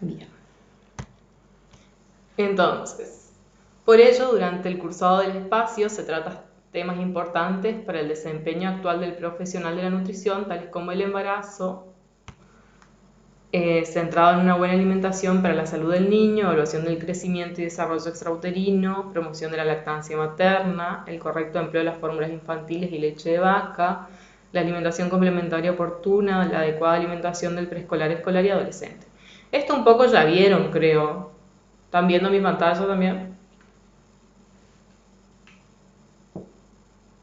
Bien. Entonces, por ello, durante el cursado del espacio se tratan temas importantes para el desempeño actual del profesional de la nutrición, tales como el embarazo, centrado en una buena alimentación para la salud del niño, evaluación del crecimiento y desarrollo extrauterino, promoción de la lactancia materna, el correcto empleo de las fórmulas infantiles y leche de vaca, la alimentación complementaria oportuna, la adecuada alimentación del preescolar, escolar y adolescente. Esto un poco ya vieron, creo. ¿Están viendo mi pantalla también?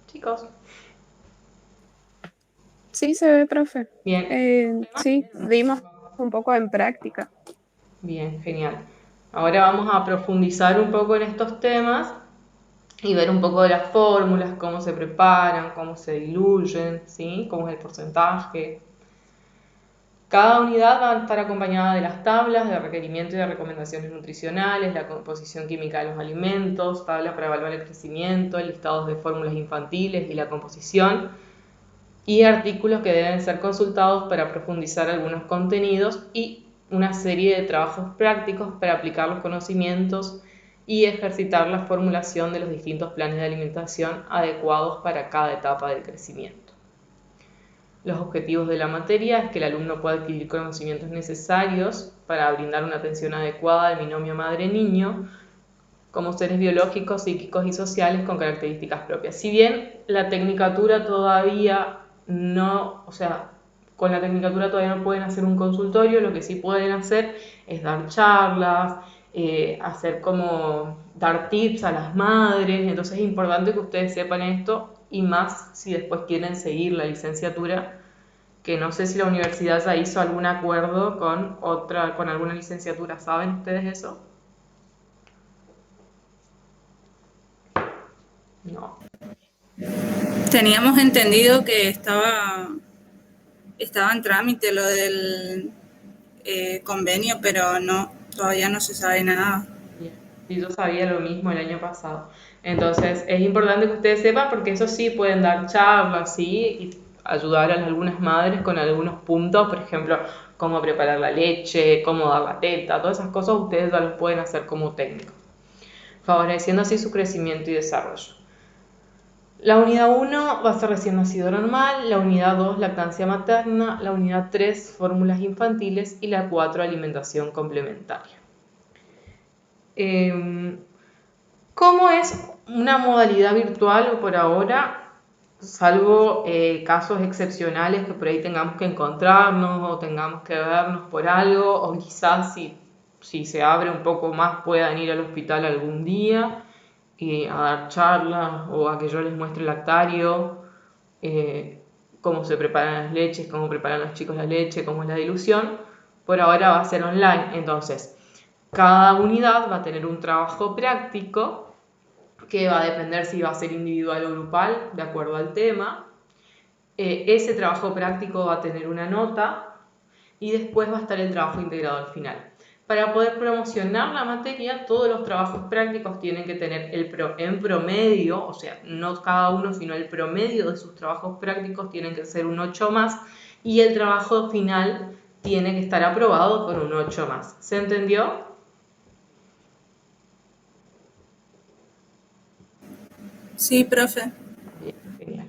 Chicos. Sí, se ve, profe. Bien. Sí, dimos un poco en práctica. Bien, genial. Ahora vamos a profundizar un poco en estos temas y ver un poco de las fórmulas, cómo se preparan, cómo se diluyen, ¿sí? Cómo es el porcentaje. Cada unidad va a estar acompañada de las tablas de requerimiento y de recomendaciones nutricionales, la composición química de los alimentos, tabla para evaluar el crecimiento, listados de fórmulas infantiles y la composición, y artículos que deben ser consultados para profundizar algunos contenidos y una serie de trabajos prácticos para aplicar los conocimientos y ejercitar la formulación de los distintos planes de alimentación adecuados para cada etapa del crecimiento. Los objetivos de la materia es que el alumno pueda adquirir conocimientos necesarios para brindar una atención adecuada al binomio madre-niño como seres biológicos, psíquicos y sociales con características propias. Si bien la tecnicatura todavía no, o sea, con la tecnicatura todavía no pueden hacer un consultorio, lo que sí pueden hacer es dar charlas, hacer como dar tips a las madres, entonces es importante que ustedes sepan esto y más si después quieren seguir la licenciatura, que no sé si la universidad ya hizo algún acuerdo con otra, con alguna licenciatura, ¿saben ustedes eso? No. Teníamos entendido que estaba en trámite lo del convenio, pero no, todavía no se sabe nada. Bien. Sí, yo sabía lo mismo el año pasado. Entonces, es importante que ustedes sepan porque eso sí pueden dar charlas, ¿sí? Y ayudar a algunas madres con algunos puntos, por ejemplo, cómo preparar la leche, cómo dar la teta, todas esas cosas ustedes ya los pueden hacer como técnicos, favoreciendo así su crecimiento y desarrollo. La unidad 1 va a ser recién nacido normal, la unidad 2 lactancia materna, la unidad 3 fórmulas infantiles y la 4 alimentación complementaria. ¿Cómo es una modalidad virtual por ahora? Salvo casos excepcionales que por ahí tengamos que encontrarnos o tengamos que vernos por algo, o quizás si se abre un poco más puedan ir al hospital algún día y a dar charlas o a que yo les muestre el lactario, eh, cómo se preparan las leches, cómo preparan los chicos la leche, cómo es la dilución. Por ahora va a ser online, entonces cada unidad va a tener un trabajo práctico que va a depender si va a ser individual o grupal, de acuerdo al tema. Ese trabajo práctico va a tener una nota y después va a estar el trabajo integrado al final. Para poder promocionar la materia, todos los trabajos prácticos tienen que tener en promedio, o sea, no cada uno, sino el promedio de sus trabajos prácticos tienen que ser un 8 más y el trabajo final tiene que estar aprobado con un 8 más. ¿Se entendió? Sí, profe. Bien, genial.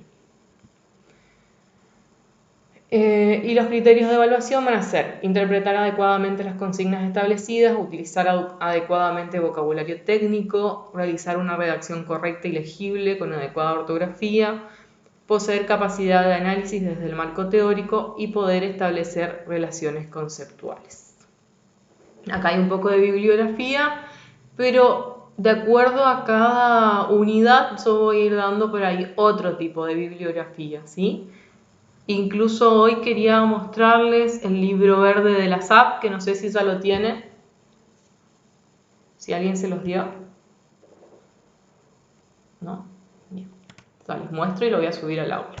Y los criterios de evaluación van a ser interpretar adecuadamente las consignas establecidas, utilizar adecuadamente vocabulario técnico, realizar una redacción correcta y legible con adecuada ortografía, poseer capacidad de análisis desde el marco teórico y poder establecer relaciones conceptuales. Acá hay un poco de bibliografía, pero de acuerdo a cada unidad yo voy a ir dando por ahí otro tipo de bibliografía, ¿sí? Incluso hoy quería mostrarles el libro verde de la SAP, que no sé si ya lo tienen, si alguien se los dio. ¿No? Bien. Ya les muestro y lo voy a subir al aula.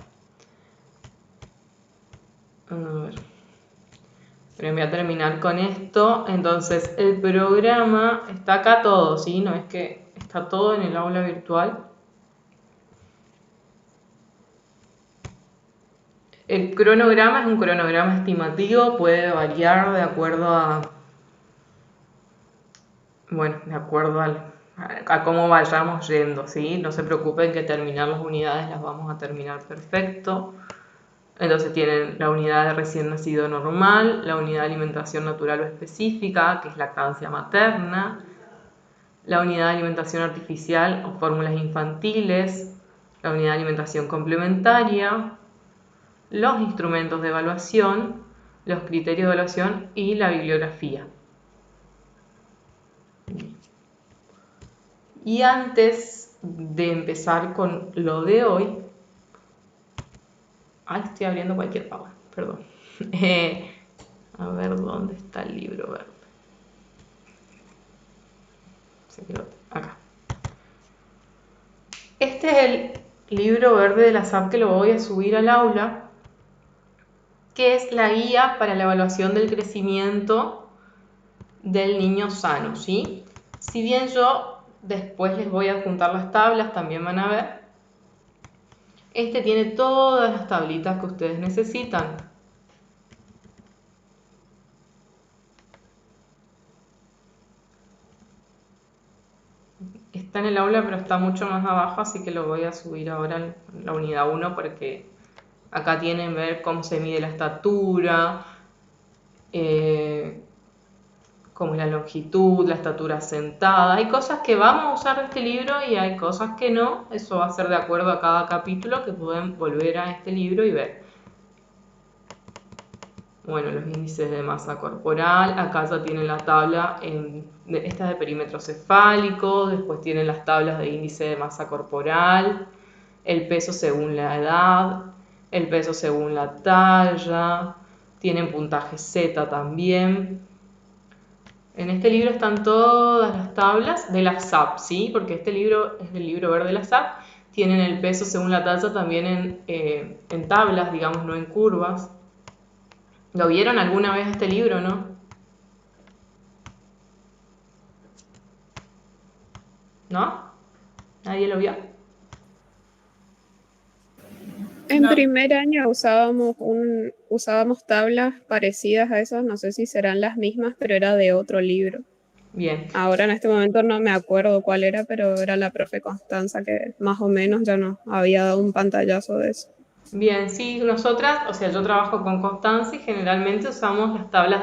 A ver. Pero voy a terminar con esto. Entonces, el programa está acá todo, ¿sí? No es que está todo en el aula virtual. El cronograma es un cronograma estimativo, puede variar de acuerdo bueno, de acuerdo a cómo vayamos yendo, ¿sí? No se preocupen que terminar las unidades las vamos a terminar perfecto. Entonces tienen la unidad de recién nacido normal, la unidad de alimentación natural o específica, que es lactancia materna, la unidad de alimentación artificial o fórmulas infantiles, la unidad de alimentación complementaria, los instrumentos de evaluación, los criterios de evaluación y la bibliografía. Y antes de empezar con lo de hoy, estoy abriendo cualquier pava, perdón. A ver dónde está el libro verde. Se quedó acá. Este es el libro verde de la SAP que lo voy a subir al aula, que es la guía para la evaluación del crecimiento del niño sano, ¿sí? Si bien yo después les voy a juntar las tablas, también van a ver. Este tiene todas las tablitas que ustedes necesitan. Está en el aula, pero está mucho más abajo, así que lo voy a subir ahora en la unidad 1 porque acá tienen ver cómo se mide la estatura, cómo es la longitud, la estatura sentada. Hay cosas que vamos a usar de este libro y hay cosas que no. Eso va a ser de acuerdo a cada capítulo, que pueden volver a este libro y ver. Bueno, los índices de masa corporal, acá ya tienen la tabla, esta es de perímetro cefálico, después tienen las tablas de índice de masa corporal, el peso según la edad, el peso según la talla, tienen puntaje Z también. En este libro están todas las tablas de la SAP, ¿sí? Porque este libro es el libro verde de la SAP, tienen el peso según la talla también en tablas, digamos, no en curvas. ¿Lo vieron alguna vez este libro, no? ¿No? ¿Nadie lo vio? En No. primer año usábamos tablas parecidas a esas, no sé si serán las mismas, pero era de otro libro. Bien, Ahora en este momento no me acuerdo cuál era, pero era la profe Constanza que más o menos ya nos había dado un pantallazo de eso. bien, sí, nosotras, o sea, yo trabajo con Constanza y generalmente usamos las tablas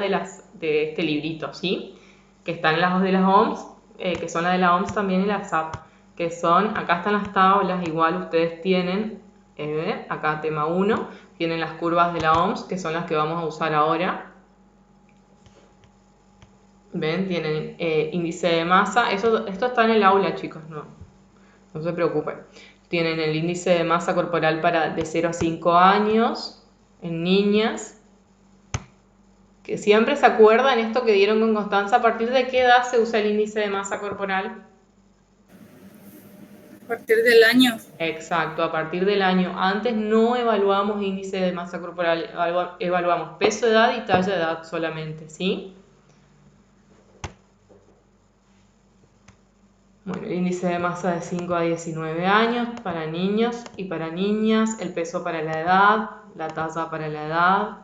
de este librito, ¿sí? Que están las de las OMS, que son las de la OMS también y la SAP, que son, acá están las tablas, igual ustedes tienen, acá tema 1, tienen las curvas de la OMS, que son las que vamos a usar ahora. ¿Ven? Tienen índice de masa, esto está en el aula, chicos, no se preocupen. Tienen el índice de masa corporal de 0 a 5 años en niñas. Que siempre se acuerdan esto que dieron con Constanza, ¿a partir de qué edad se usa el índice de masa corporal? A partir del año. Exacto, a partir del año. Antes no evaluamos índice de masa corporal, evaluamos peso, edad y talla de edad solamente, ¿sí? Bueno, el índice de masa de 5 a 19 años para niños y para niñas, el peso para la edad, la talla para la edad.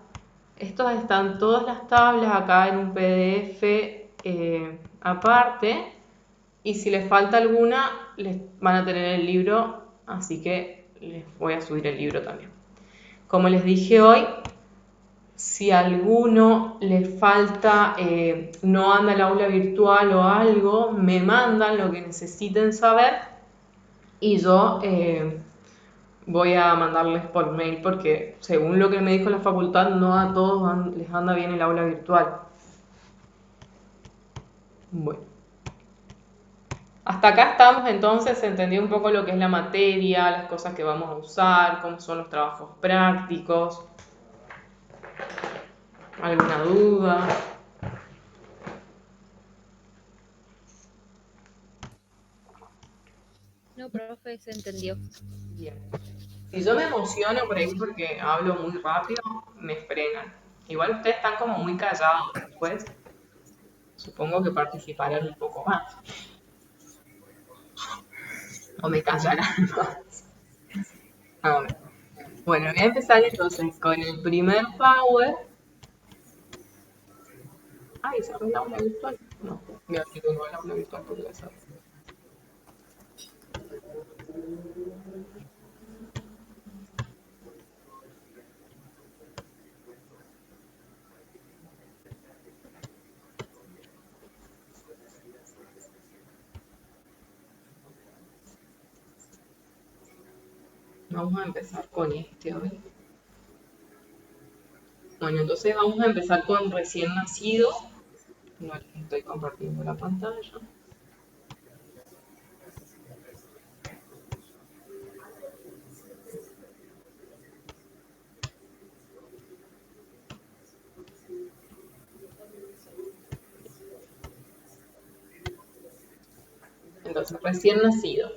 Estos están todas las tablas acá en un PDF aparte, y si les falta alguna, les van a tener el libro, así que les voy a subir el libro también. Como les dije hoy, si a alguno les falta, no anda el aula virtual o algo, me mandan lo que necesiten saber y yo voy a mandarles por mail porque según lo que me dijo la facultad, no a todos les anda bien el aula virtual. Bueno. Hasta acá estamos, entonces entendí un poco lo que es la materia, las cosas que vamos a usar, cómo son los trabajos prácticos. ¿Alguna duda? No, profe, se entendió. Bien. Si yo me emociono por ahí porque hablo muy rápido, me frenan. Igual ustedes están como muy callados después. Supongo que participarán un poco más. O me callarán más. Ahora. Bueno, voy a empezar entonces con el primer power. Ay, se fue la aula virtual. No, voy a abrir de nuevo el aula virtual porque la cerré. Vamos a empezar con este hoy. Bueno, entonces vamos a empezar con recién nacido. No, estoy compartiendo la pantalla. Entonces, recién nacido.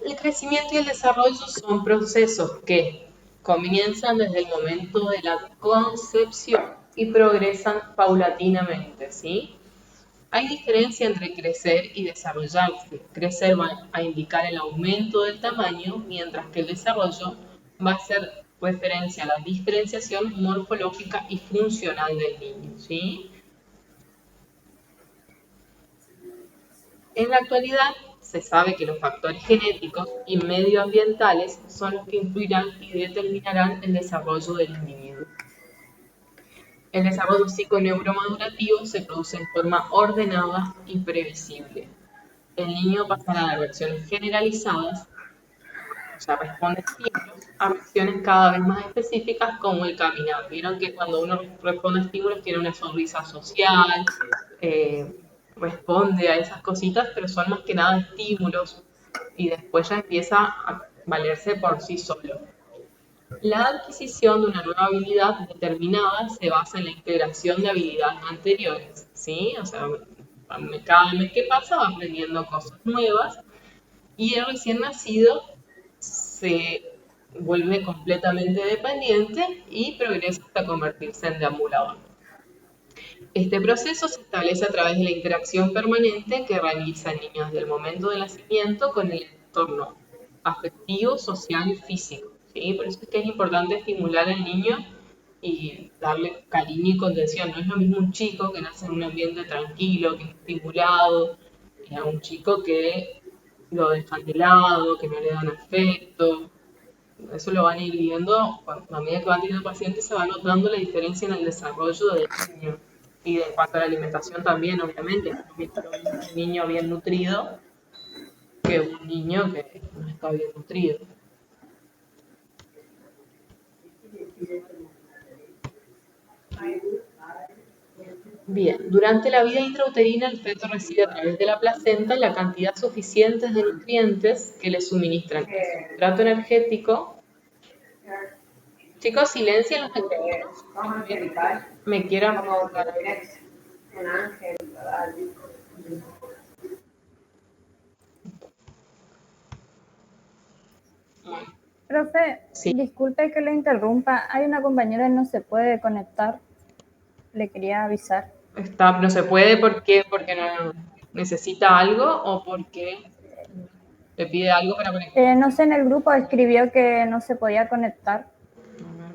El crecimiento y el desarrollo son procesos que comienzan desde el momento de la concepción y progresan paulatinamente, ¿sí? Hay diferencia entre crecer y desarrollarse. Crecer va a indicar el aumento del tamaño, mientras que el desarrollo va a hacer referencia a la diferenciación morfológica y funcional del niño, ¿sí? En la actualidad, se sabe que los factores genéticos y medioambientales son los que influirán y determinarán el desarrollo del individuo. El desarrollo psiconeuromadurativo se produce en forma ordenada y previsible. El niño pasará de reacciones generalizadas, o sea, responde estímulos, a reacciones cada vez más específicas como el caminar. Vieron que cuando uno responde a estímulos tiene una sonrisa social, eh, responde a esas cositas, pero son más que nada estímulos y después ya empieza a valerse por sí solo. La adquisición de una nueva habilidad determinada se basa en la integración de habilidades anteriores, ¿sí? O sea, cada mes que pasa va aprendiendo cosas nuevas y el recién nacido se vuelve completamente dependiente y progresa hasta convertirse en deambulador. Este proceso se establece a través de la interacción permanente que realiza el niño desde el momento del nacimiento con el entorno afectivo, social y físico, ¿sí? Por eso es que es importante estimular al niño y darle cariño y contención. No es lo mismo un chico que nace en un ambiente tranquilo, que es estimulado, a un chico que lo dejan de lado, que no le dan afecto. Eso lo van a ir viendo, a medida que van teniendo pacientes se va notando la diferencia en el desarrollo del niño. Y en cuanto a la alimentación también, obviamente, un niño bien nutrido que un niño que no está bien nutrido. Bien, durante la vida intrauterina el feto recibe a través de la placenta la cantidad suficiente de nutrientes que le suministran el sustrato energético. Chicos, silencien los teléfonos. Me quiero acordar. Profe, Sí, disculpe que le interrumpa. Hay una compañera que no se puede conectar. Le quería avisar. no se puede porque no necesita algo o porque le pide algo para conectar. No sé, en el grupo escribió que no se podía conectar.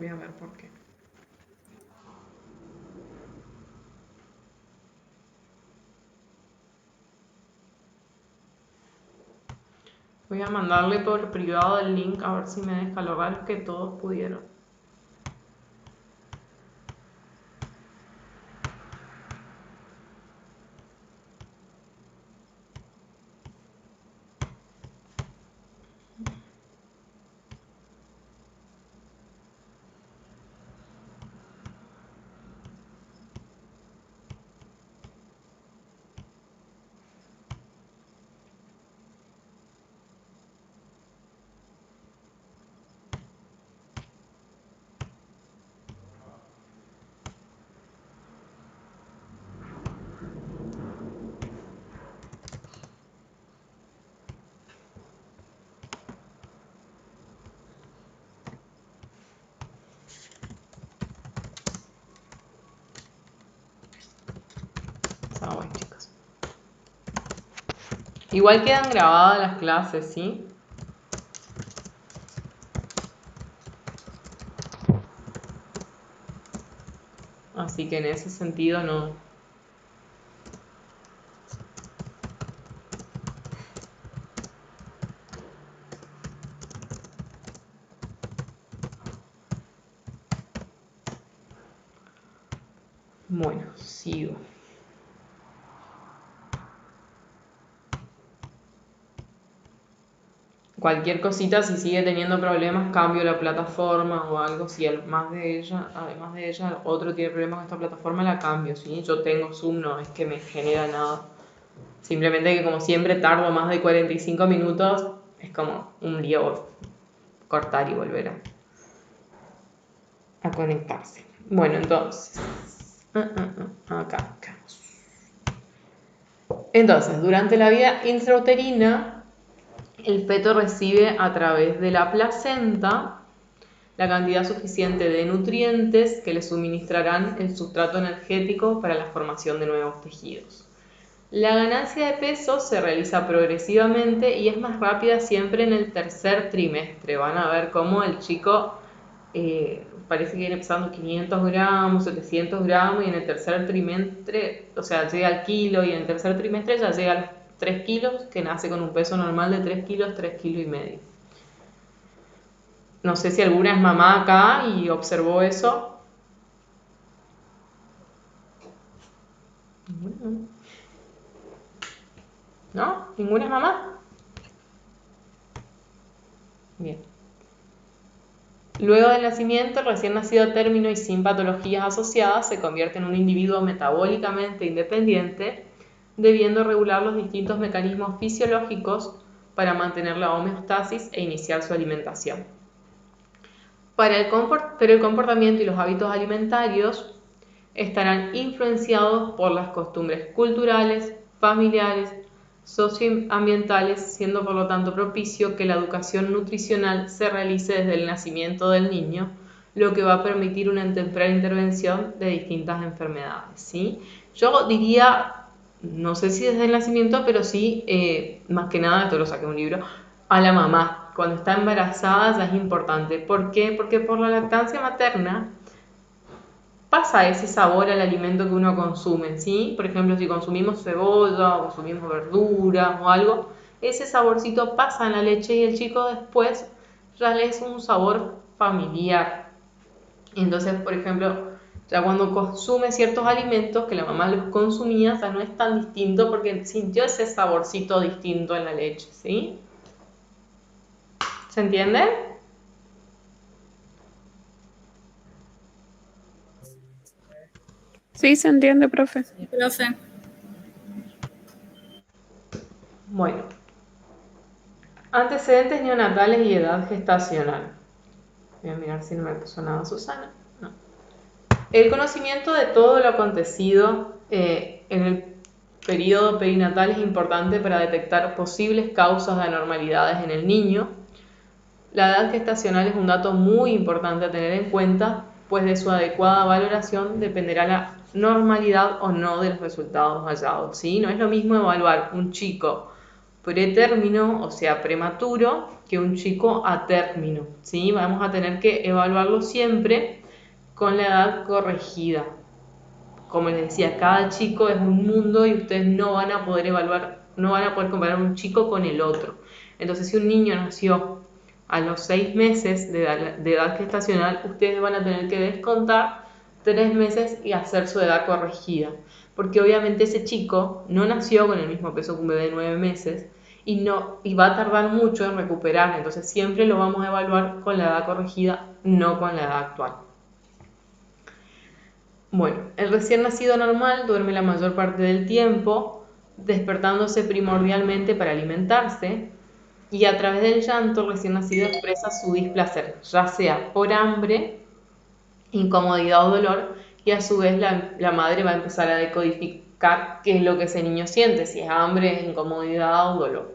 Voy a ver por qué. Voy a mandarle por privado el link a ver si me deja. Lo raro es que todos pudieron. Bueno, chicos. Igual quedan grabadas las clases, ¿sí? Así que en ese sentido no Bueno, sigo. Cualquier cosita, si sigue teniendo problemas, cambio la plataforma o algo. Si además de ella, otro tiene problemas con esta plataforma, la cambio, ¿sí? Yo tengo Zoom, no es que me genera nada. Simplemente que como siempre tardo más de 45 minutos, es como un día cortar y volver a conectarse. Bueno, entonces, acá. Entonces, durante la vida intrauterina, el feto recibe a través de la placenta la cantidad suficiente de nutrientes que le suministrarán el sustrato energético para la formación de nuevos tejidos. La ganancia de peso se realiza progresivamente y es más rápida siempre en el tercer trimestre. Van a ver cómo el chico parece que viene pesando 500 gramos, 700 gramos y en el tercer trimestre, o sea, llega al kilo y en el tercer trimestre ya llega a los 3 kilos, que nace con un peso normal de 3 kilos, 3 kilos y medio. No sé si alguna es mamá acá y observó eso. ¿No? ¿Ninguna es mamá? Bien. Luego del nacimiento, el recién nacido a término y sin patologías asociadas se convierte en un individuo metabólicamente independiente, debiendo regular los distintos mecanismos fisiológicos para mantener la homeostasis e iniciar su alimentación. Pero el comportamiento y los hábitos alimentarios estarán influenciados por las costumbres culturales, familiares, socioambientales, siendo por lo tanto propicio que la educación nutricional se realice desde el nacimiento del niño, lo que va a permitir una temprana intervención de distintas enfermedades, ¿sí? Yo diría, no sé si desde el nacimiento, pero sí, más que nada, esto lo saqué de un libro, a la mamá. Cuando está embarazada ya es importante. ¿Por qué? Porque por la lactancia materna pasa ese sabor al alimento que uno consume, ¿sí? Por ejemplo, si consumimos cebolla o consumimos verduras o algo, ese saborcito pasa en la leche y el chico después ya le es un sabor familiar. Entonces, por ejemplo, ya cuando consume ciertos alimentos que la mamá los consumía, ya no es tan distinto porque sintió ese saborcito distinto en la leche, ¿sí? ¿Se entiende? Sí, se entiende, profe. Sí, profe. Bueno, antecedentes neonatales y edad gestacional. Voy a mirar si no me puso nada Susana. No. El conocimiento de todo lo acontecido en el periodo perinatal es importante para detectar posibles causas de anormalidades en el niño. La edad gestacional es un dato muy importante a tener en cuenta, pues de su adecuada valoración dependerá la normalidad o no de los resultados hallados, ¿sí? No es lo mismo evaluar un chico pretérmino, o sea, prematuro, que un chico a término, ¿sí? Vamos a tener que evaluarlo siempre con la edad corregida. Como les decía, cada chico es un mundo y ustedes no van a poder evaluar, no van a poder comparar un chico con el otro. Entonces, si un niño nació a los 6 meses de edad gestacional, ustedes van a tener que descontar 3 meses y hacer su edad corregida. Porque obviamente ese chico no nació con el mismo peso que un bebé de 9 meses y va a tardar mucho en recuperar. Entonces, siempre lo vamos a evaluar con la edad corregida, no con la edad actual. Bueno, el recién nacido normal duerme la mayor parte del tiempo, despertándose primordialmente para alimentarse, y a través del llanto el recién nacido expresa su displacer, ya sea por hambre, incomodidad o dolor, y a su vez la madre va a empezar a decodificar qué es lo que ese niño siente, si es hambre, incomodidad o dolor.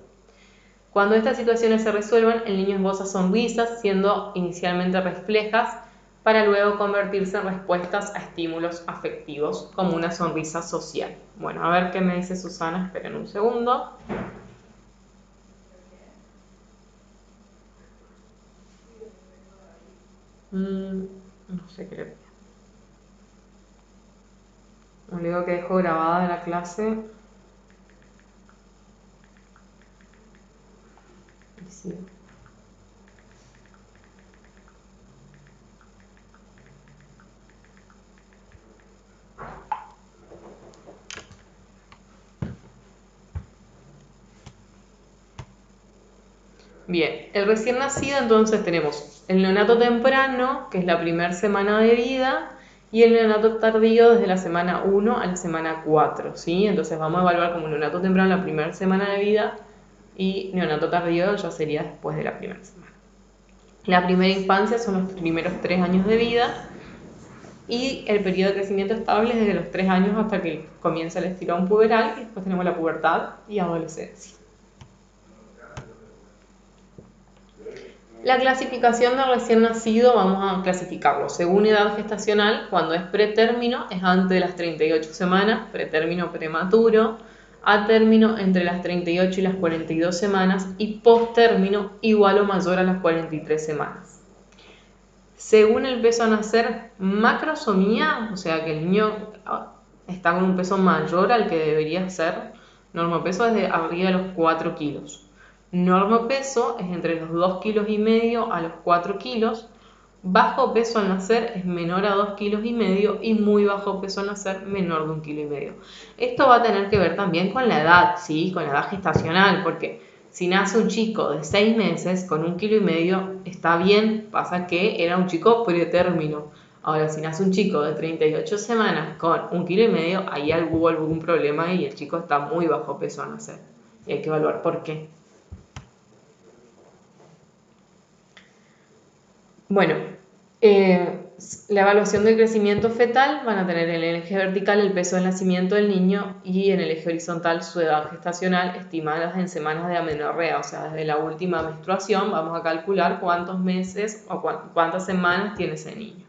Cuando estas situaciones se resuelvan, el niño esboza sonrisas, siendo inicialmente reflejas, para luego convertirse en respuestas a estímulos afectivos, como una sonrisa social. Bueno, a ver qué me dice Susana, esperen un segundo. No sé qué le pido. Le digo que dejo grabada la clase. Y sí. Bien, el recién nacido entonces tenemos el neonato temprano, que es la primera semana de vida, y el neonato tardío desde la semana 1 a la semana 4, ¿sí? Entonces vamos a evaluar como neonato temprano la primera semana de vida y neonato tardío ya sería después de la primera semana. La primera infancia son los primeros 3 años de vida y el periodo de crecimiento estable es desde los 3 años hasta que comienza el estirón puberal y después tenemos la pubertad y adolescencia. La clasificación del recién nacido vamos a clasificarlo según edad gestacional. Cuando es pretérmino es antes de las 38 semanas, pretérmino prematuro, a término entre las 38 y las 42 semanas y posttérmino igual o mayor a las 43 semanas. Según el peso a nacer, macrosomía, o sea que el niño está con un peso mayor al que debería ser, normopeso es de arriba de los 4 kilos. Normopeso es entre los 2,5 kilos a los 4 kilos. Bajo peso al nacer es menor a 2,5 kilos y muy bajo peso al nacer menor de 1,5 kg. Esto va a tener que ver también con la edad, ¿sí? Con la edad gestacional, porque si nace un chico de 6 meses con 1,5 kg está bien, pasa que era un chico pretérmino. Ahora, si nace un chico de 38 semanas con 1,5 kg, ahí hubo algún problema y el chico está muy bajo peso al nacer. Y hay que evaluar por qué. Bueno, la evaluación del crecimiento fetal van a tener en el eje vertical el peso del nacimiento del niño y en el eje horizontal su edad gestacional estimadas en semanas de amenorrea, o sea, desde la última menstruación vamos a calcular cuántos meses o cuántas semanas tiene ese niño.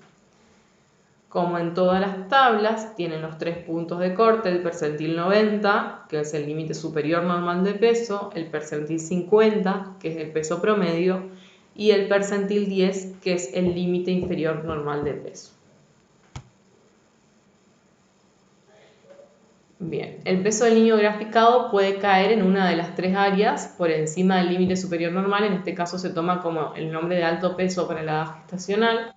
Como en todas las tablas, tienen los 3 puntos de corte, el percentil 90, que es el límite superior normal de peso, el percentil 50, que es el peso promedio, y el percentil 10, que es el límite inferior normal de peso. Bien, el peso del niño graficado puede caer en una de las 3 áreas por encima del límite superior normal, en este caso se toma como el nombre de alto peso para la edad gestacional.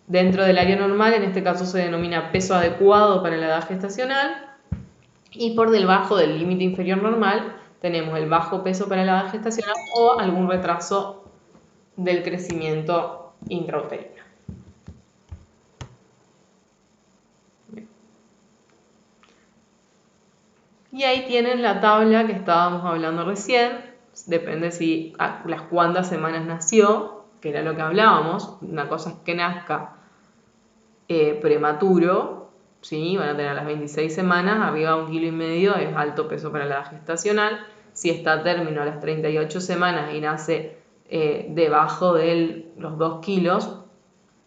Dentro del área normal, en este caso se denomina peso adecuado para la edad gestacional, y por debajo del límite inferior normal tenemos el bajo peso para la edad gestacional o algún retraso del crecimiento intrauterino. Y ahí tienen la tabla que estábamos hablando recién, depende si las cuántas semanas nació, que era lo que hablábamos. Una cosa es que nazca prematuro, ¿sí? Van a tener las 26 semanas, arriba de 1,5 kg es alto peso para la edad gestacional. Si está a término a las 38 semanas y nace debajo de los 2 kilos,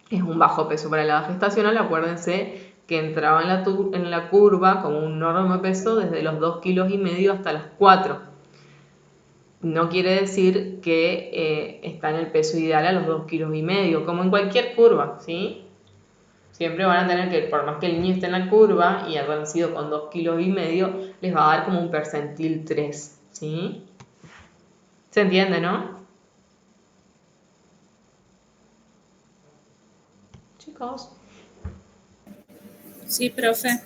es un bajo peso para la edad gestacional. Acuérdense que entraba en la curva como un normopeso desde los 2,5 kilos hasta las 4. No quiere decir que está en el peso ideal a los 2,5 kilos, como en cualquier curva, ¿sí? Siempre van a tener que, por más que el niño esté en la curva y haya nacido con 2,5 kilos, les va a dar como un percentil 3, ¿sí? ¿Se entiende, no? Chicos. Sí, profe.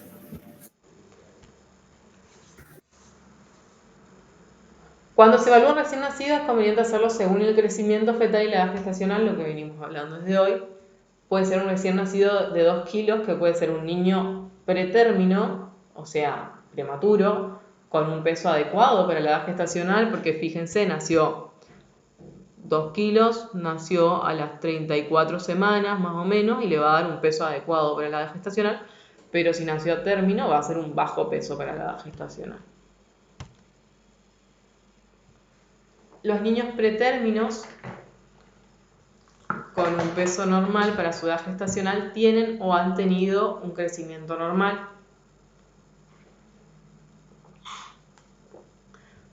Cuando se evalúa un recién nacido es conveniente hacerlo según el crecimiento fetal y la edad gestacional, lo que venimos hablando desde hoy. Puede ser un recién nacido de 2 kilos, que puede ser un niño pretérmino, o sea, prematuro, con un peso adecuado para la edad gestacional, porque fíjense, nació 2 kilos, nació a las 34 semanas más o menos y le va a dar un peso adecuado para la edad gestacional, pero si nació a término va a ser un bajo peso para la edad gestacional. Los niños pretérminos con un peso normal para su edad gestacional tienen o han tenido un crecimiento normal.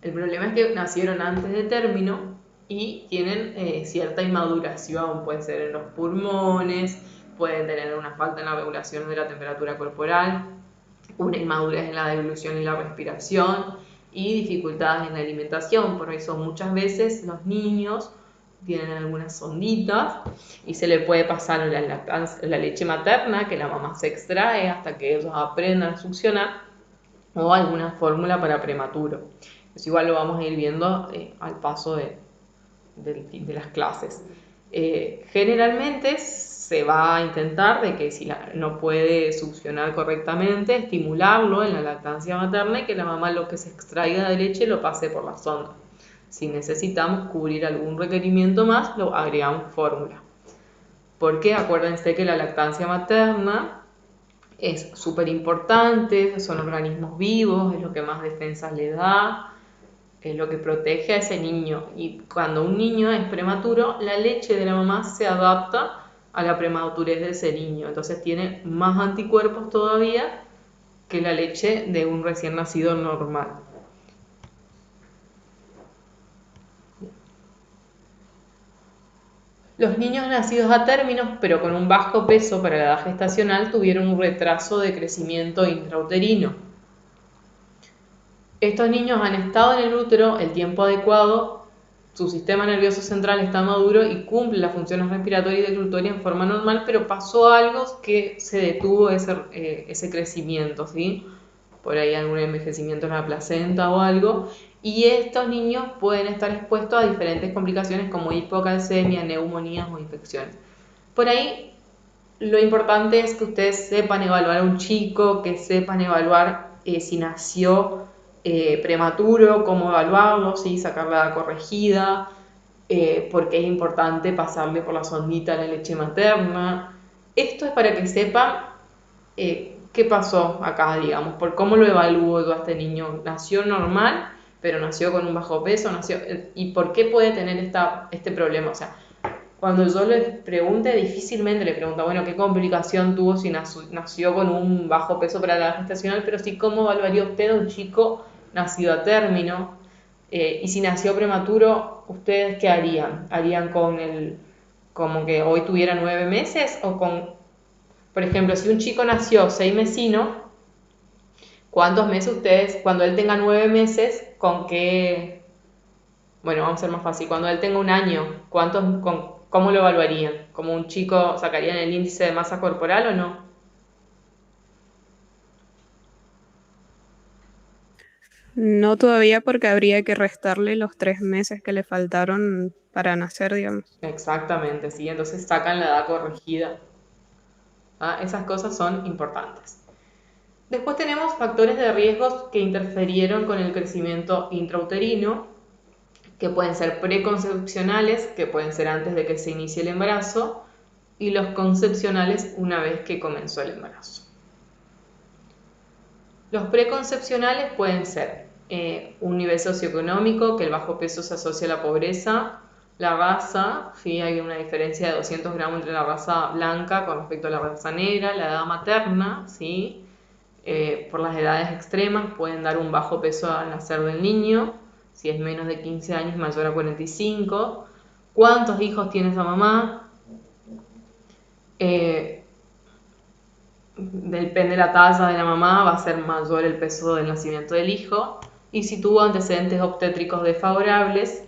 El problema es que nacieron antes de término y tienen cierta inmaduración, puede ser en los pulmones, pueden tener una falta en la regulación de la temperatura corporal, una inmadurez en la deglución y la respiración y dificultades en la alimentación. Por eso muchas veces los niños tienen algunas sonditas y se le puede pasar la leche materna que la mamá se extrae hasta que ellos aprendan a succionar, o alguna fórmula para prematuro. Eso igual lo vamos a ir viendo al paso de las clases. Generalmente se va a intentar de que si no puede succionar correctamente, estimularlo en la lactancia materna y que la mamá lo que se extraiga de leche lo pase por la sonda. Si necesitamos cubrir algún requerimiento más, lo agregamos fórmula. Porque acuérdense que la lactancia materna es súper importante, son organismos vivos, es lo que más defensas le da, es lo que protege a ese niño. Y cuando un niño es prematuro, la leche de la mamá se adapta a la prematurez de ese niño. Entonces tiene más anticuerpos todavía que la leche de un recién nacido normal. Los niños nacidos a términos, pero con un bajo peso para la edad gestacional, tuvieron un retraso de crecimiento intrauterino. Estos niños han estado en el útero el tiempo adecuado, su sistema nervioso central está maduro y cumple las funciones respiratoria y declutoria en forma normal, pero pasó algo que se detuvo ese crecimiento, ¿sí? Por ahí algún envejecimiento en la placenta o algo, y estos niños pueden estar expuestos a diferentes complicaciones como hipocalcemia, neumonías o infecciones. Por ahí lo importante es que ustedes sepan evaluar a un chico, que sepan evaluar si nació prematuro, cómo evaluarlo, ¿sí? Sacar la edad corregida, porque es importante pasarle por la sondita la leche materna. Esto es para que sepan qué pasó acá, digamos, por cómo lo evalúo yo a este niño. Nació normal, pero nació con un bajo peso, ¿y por qué puede tener este problema? O sea, cuando yo les pregunte, difícilmente le pregunto, bueno, ¿qué complicación tuvo si nació con un bajo peso para la edad gestacional? Pero sí, ¿cómo evaluaría usted a un chico nacido a término? Y si nació prematuro, ¿ustedes qué harían? ¿Harían como que hoy tuviera 9 meses? O por ejemplo, si un chico nació 6 mesino, ¿cuántos meses ustedes, cuando él tenga 9 meses, con qué? Bueno, vamos a ser más fácil. Cuando él tenga un año, ¿cómo lo evaluarían? ¿Como un chico sacarían el índice de masa corporal o no? No todavía porque habría que restarle los 3 meses que le faltaron para nacer, digamos. Exactamente, sí. Entonces sacan la edad corregida. Esas cosas son importantes. Después tenemos factores de riesgos que interfirieron con el crecimiento intrauterino, que pueden ser preconcepcionales, que pueden ser antes de que se inicie el embarazo, y los concepcionales una vez que comenzó el embarazo. Los preconcepcionales pueden ser un nivel socioeconómico, que el bajo peso se asocia a la pobreza, la raza, ¿sí? Hay una diferencia de 200 gramos entre la raza blanca con respecto a la raza negra, la edad materna, ¿sí? Por las edades extremas pueden dar un bajo peso al nacer del niño, si es menos de 15 años mayor a 45. ¿Cuántos hijos tiene esa mamá? Depende de la talla de la mamá, va a ser mayor el peso del nacimiento del hijo. Y si tuvo antecedentes obstétricos desfavorables,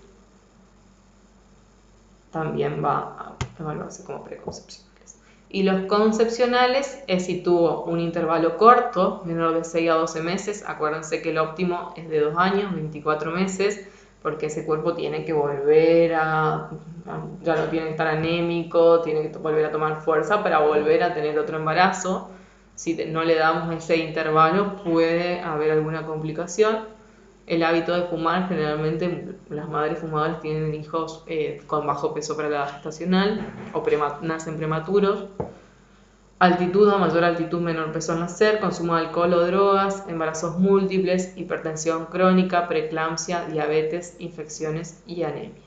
también va a evaluarse como preconcepcionales. Y los concepcionales es si tuvo un intervalo corto, menor de 6 a 12 meses. Acuérdense que el óptimo es de 2 años, 24 meses, porque ese cuerpo tiene que volver ya no tiene que estar anémico, tiene que volver a tomar fuerza para volver a tener otro embarazo. Si no le damos ese intervalo, puede haber alguna complicación. El hábito de fumar, generalmente las madres fumadoras tienen hijos con bajo peso para la edad gestacional o nacen prematuros. Altitud a mayor altitud, menor peso al nacer, consumo de alcohol o drogas, embarazos múltiples, hipertensión crónica, preeclampsia, diabetes, infecciones y anemia.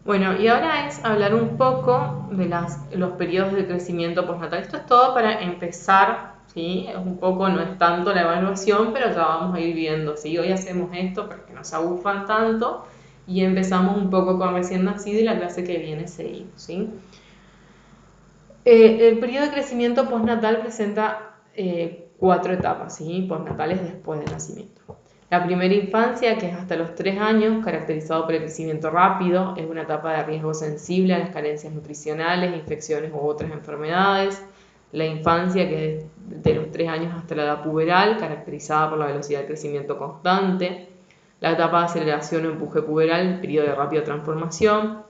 Bueno, y ahora es hablar un poco de los periodos de crecimiento postnatal. Esto es todo para empezar, ¿sí? Es un poco, no es tanto la evaluación, pero ya vamos a ir viendo, ¿sí? Hoy hacemos esto para que no se aburran tanto y empezamos un poco con recién nacido y la clase que viene seguimos, ¿sí? El periodo de crecimiento postnatal presenta 4 etapas, ¿sí? Postnatales después del nacimiento. La primera infancia, que es hasta los 3 años, caracterizado por el crecimiento rápido, es una etapa de riesgo sensible a las carencias nutricionales, infecciones u otras enfermedades. La infancia, que es de los 3 años hasta la edad puberal, caracterizada por la velocidad de crecimiento constante. La etapa de aceleración o empuje puberal, el periodo de rápida transformación.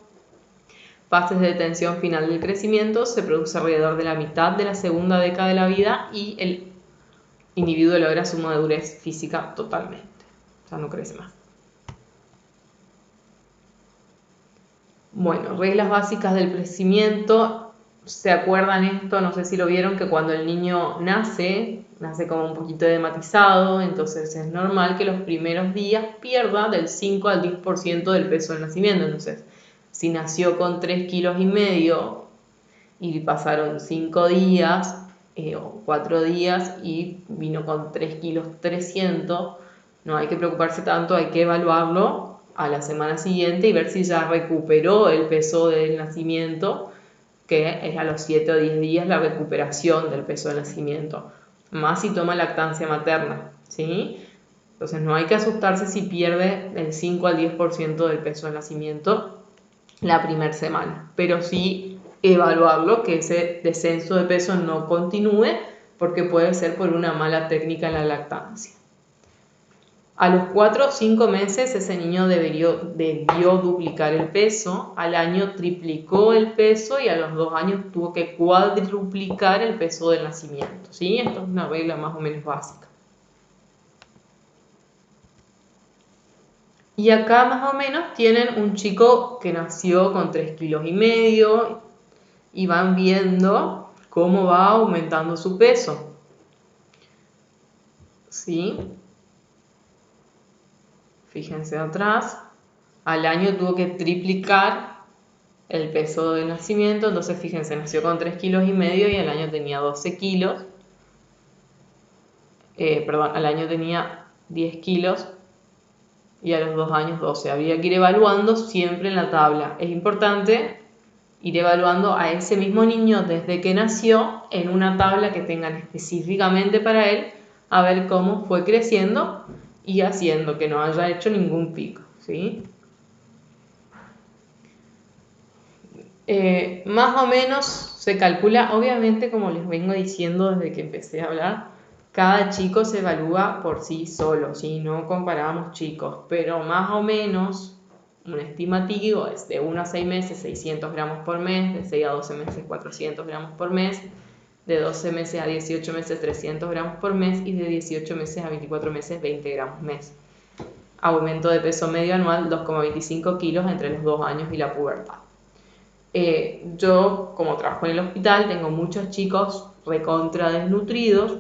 Fases de tensión final del crecimiento, se produce alrededor de la mitad de la segunda década de la vida y el individuo logra su madurez física totalmente. O sea, no crece más. Bueno, reglas básicas del crecimiento. ¿Se acuerdan esto? No sé si lo vieron, que cuando el niño nace como un poquito edematizado, entonces es normal que los primeros días pierda del 5 al 10% del peso del nacimiento. Entonces, si nació con 3,5 kilos y pasaron 5 días o 4 días y vino con 3,3 kilos, no hay que preocuparse tanto, hay que evaluarlo a la semana siguiente y ver si ya recuperó el peso del nacimiento, que es a los 7 o 10 días la recuperación del peso del nacimiento, más si toma lactancia materna, ¿sí? Entonces no hay que asustarse si pierde del 5 al 10% del peso del nacimiento la primera semana, pero sí evaluarlo, que ese descenso de peso no continúe, porque puede ser por una mala técnica en la lactancia. A los 4 o 5 meses ese niño debió duplicar el peso, al año triplicó el peso y a los 2 años tuvo que cuadruplicar el peso del nacimiento, ¿sí? Esto es una regla más o menos básica. Y acá más o menos tienen un chico que nació con 3,5 kilos y van viendo cómo va aumentando su peso, ¿sí? Fíjense atrás, al año tuvo que triplicar el peso del nacimiento, entonces fíjense, nació con 3,5 kilos y al año tenía 12 kilos, al año tenía 10 kilos y a los 2 años 12. Habría que ir evaluando siempre en la tabla. Es importante ir evaluando a ese mismo niño desde que nació en una tabla que tengan específicamente para él, a ver cómo fue creciendo y haciendo que no haya hecho ningún pico, ¿sí? Más o menos se calcula, obviamente, como les vengo diciendo desde que empecé a hablar, cada chico se evalúa por sí solo, ¿sí? No comparamos chicos, pero más o menos un estimativo es de 1 a 6 meses 600 gramos por mes, de 6 a 12 meses 400 gramos por mes, de 12 meses a 18 meses 300 gramos por mes y de 18 meses a 24 meses 20 gramos mes. Aumento de peso medio anual 2,25 kilos entre los 2 años y la pubertad. Yo, como trabajo en el hospital, tengo muchos chicos recontra desnutridos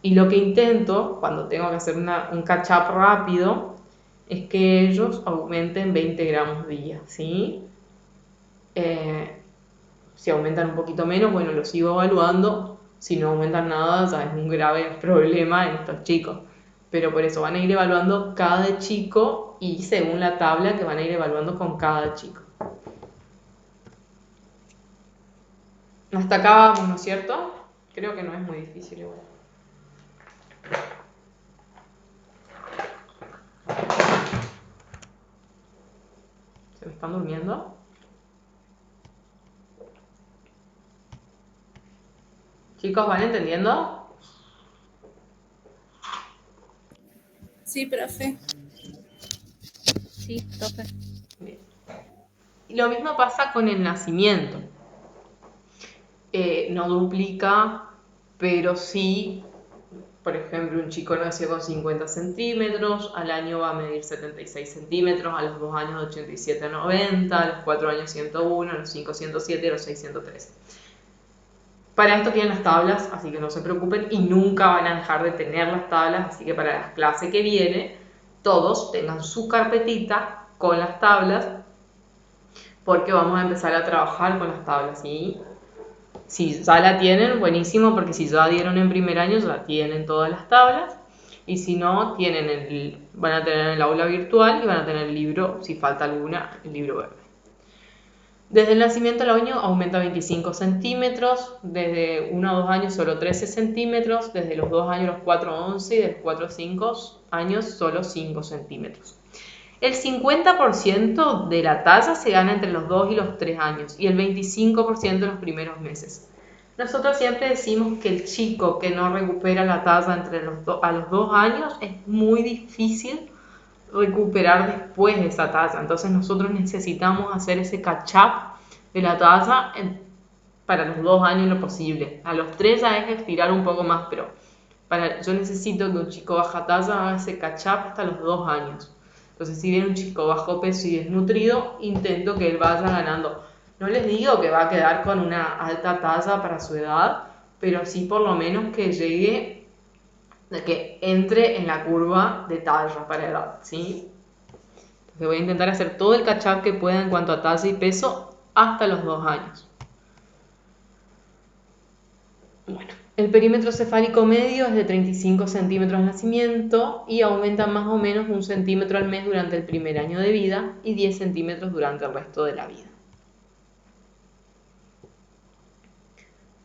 y lo que intento cuando tengo que hacer un catch-up rápido es que ellos aumenten 20 gramos día, ¿sí? Si aumentan un poquito menos, bueno, lo sigo evaluando. Si no aumentan nada, ya es un grave problema en estos chicos. Pero por eso van a ir evaluando cada chico y según la tabla que van a ir evaluando con cada chico. Hasta acá vamos, ¿no es cierto? Creo que no es muy difícil igual. ¿Se me están durmiendo? Chicos, ¿van entendiendo? Sí, profe. Sí, profe. Bien. Y lo mismo pasa con el nacimiento. No duplica, pero sí, por ejemplo, un chico nació con 50 centímetros, al año va a medir 76 centímetros, a los 2 años de 87 a 90, a los 4 años 101, a los 5 107 y a los 6 113. Para esto tienen las tablas, así que no se preocupen y nunca van a dejar de tener las tablas, así que para la clase que viene todos tengan su carpetita con las tablas porque vamos a empezar a trabajar con las tablas, ¿sí? Si ya la tienen, buenísimo, porque si ya dieron en primer año ya tienen todas las tablas y si no, van a tener el aula virtual y van a tener el libro, si falta alguna, el libro verde. Desde el nacimiento al año aumenta 25 centímetros, desde 1 a 2 años solo 13 centímetros, desde los 2 años a los 4 a 11 y de los 4 a 5 años solo 5 centímetros. El 50% de la talla se gana entre los 2 y los 3 años y el 25% en los primeros meses. Nosotros siempre decimos que el chico que no recupera la talla a los 2 años es muy difícil recuperar después de esa talla. Entonces nosotros necesitamos hacer ese catch-up de la talla para los 2 años lo posible. A los 3 ya es estirar un poco más, pero yo necesito que un chico baja talla haga ese catch-up hasta los 2 años. Entonces, si viene un chico bajo peso y desnutrido, intento que él vaya ganando. No les digo que va a quedar con una alta talla para su edad, pero sí por lo menos que llegue, que entre en la curva de talla para edad, ¿sí? Entonces voy a intentar hacer todo el catch-up que pueda en cuanto a talla y peso hasta los 2 años. Bueno, el perímetro cefálico medio es de 35 centímetros al nacimiento y aumenta más o menos 1 centímetro al mes durante el primer año de vida y 10 centímetros durante el resto de la vida.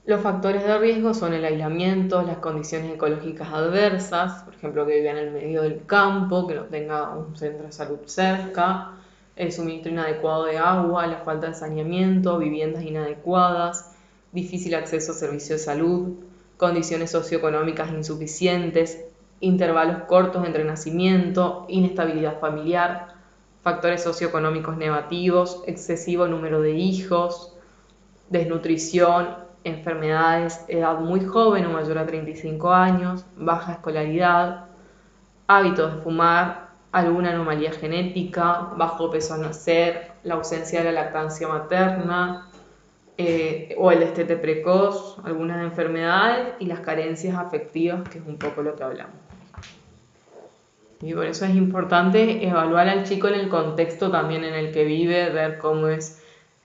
Los factores de riesgo son el aislamiento, las condiciones ecológicas adversas, por ejemplo que viva en el medio del campo, que no tenga un centro de salud cerca, el suministro inadecuado de agua, la falta de saneamiento, viviendas inadecuadas, difícil acceso a servicios de salud, condiciones socioeconómicas insuficientes, intervalos cortos entre nacimiento, inestabilidad familiar, factores socioeconómicos negativos, excesivo número de hijos, desnutrición, enfermedades, edad muy joven o mayor a 35 años, baja escolaridad, hábitos de fumar, alguna anomalía genética, bajo peso al nacer, la ausencia de la lactancia materna, o el destete precoz, algunas enfermedades y las carencias afectivas, que es un poco lo que hablamos. Y por eso es importante evaluar al chico en el contexto también en el que vive, ver cómo es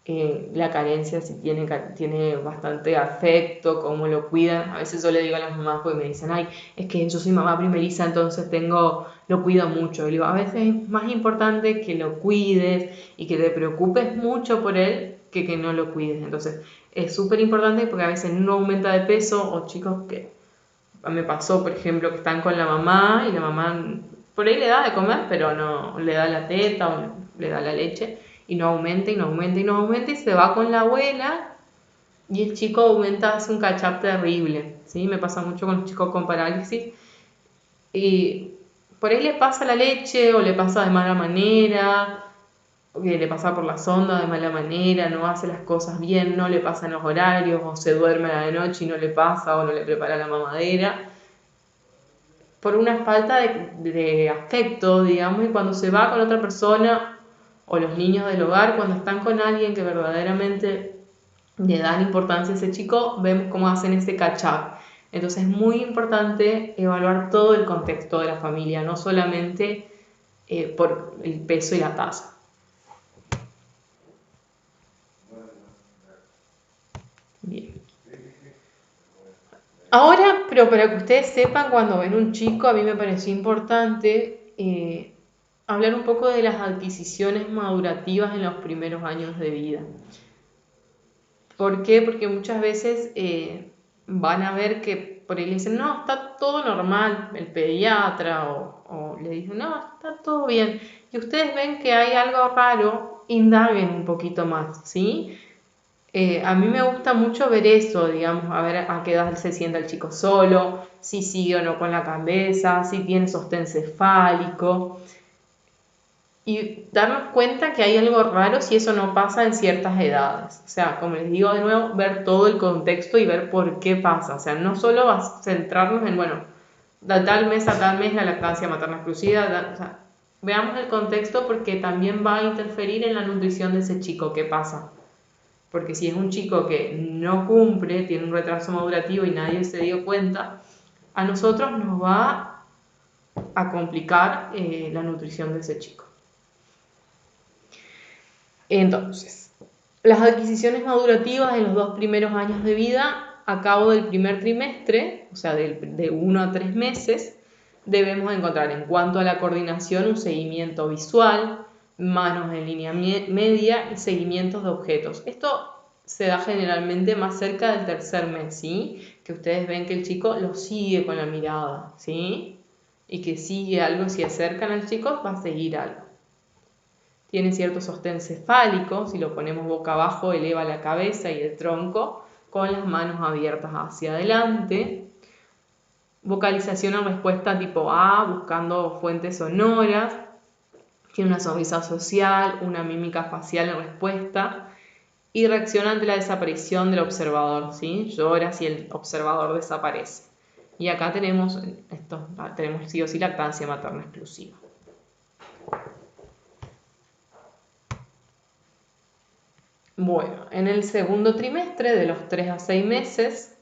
la carencia, si tiene bastante afecto, cómo lo cuidan. A veces yo le digo a las mamás porque me dicen, ay, es que yo soy mamá primeriza, entonces lo cuido mucho. Y digo, a veces es más importante que lo cuides y que te preocupes mucho por él que no lo cuides. Entonces es súper importante porque a veces no aumenta de peso, o chicos que me pasó, por ejemplo, que están con la mamá y la mamá por ahí le da de comer, pero no le da la teta o le da la leche y no aumenta y no aumenta y no aumenta y se va con la abuela y el chico aumenta, hace un catch-up terrible, ¿sí? Me pasa mucho con los chicos con parálisis y por ahí le pasa la leche o le pasa de mala manera, o que le pasa por la sonda de mala manera, no hace las cosas bien, no le pasan los horarios o se duerme a la noche y no le pasa o no le prepara la mamadera por una falta de afecto, digamos, y cuando se va con otra persona o los niños del hogar, cuando están con alguien que verdaderamente le dan importancia a ese chico, vemos cómo hacen ese catch-up. Entonces es muy importante evaluar todo el contexto de la familia, no solamente por el peso y la talla. Bien. Ahora, pero para que ustedes sepan, cuando ven un chico, a mí me pareció importante hablar un poco de las adquisiciones madurativas en los primeros años de vida. ¿Por qué? Porque muchas veces van a ver que por ahí le dicen, no, está todo normal, el pediatra, o le dicen, no, está todo bien. Y ustedes ven que hay algo raro, indaguen un poquito más, ¿sí? A mí me gusta mucho ver eso, digamos, a ver a qué edad se sienta el chico solo, si sigue o no con la cabeza, si tiene sostén cefálico. Y darnos cuenta que hay algo raro si eso no pasa en ciertas edades. O sea, como les digo de nuevo, ver todo el contexto y ver por qué pasa. O sea, no solo va a centrarnos en, bueno, de tal mes a tal mes la lactancia materna exclusiva. O sea, veamos el contexto porque también va a interferir en la nutrición de ese chico. ¿Qué pasa? Porque si es un chico que no cumple, tiene un retraso madurativo y nadie se dio cuenta, a nosotros nos va a complicar la nutrición de ese chico. Entonces, las adquisiciones madurativas en los 2 primeros años de vida, a cabo del primer trimestre, o sea, de 1 a 3 meses, debemos encontrar en cuanto a la coordinación un seguimiento visual, manos en línea media y seguimientos de objetos. Esto se da generalmente más cerca del tercer mes, ¿sí? Que ustedes ven que el chico lo sigue con la mirada, ¿sí? Y que sigue algo, si acercan al chico va a seguir algo. Tiene cierto sostén cefálico, si lo ponemos boca abajo eleva la cabeza y el tronco, con las manos abiertas hacia adelante. Vocalización en respuesta tipo A, buscando fuentes sonoras. Tiene una sonrisa social, una mímica facial en respuesta. Y reacciona ante la desaparición del observador, ¿sí? Llora si el observador desaparece. Y acá tenemos sí o sí lactancia materna exclusiva. Bueno, en el segundo trimestre, de los 3 a 6 meses,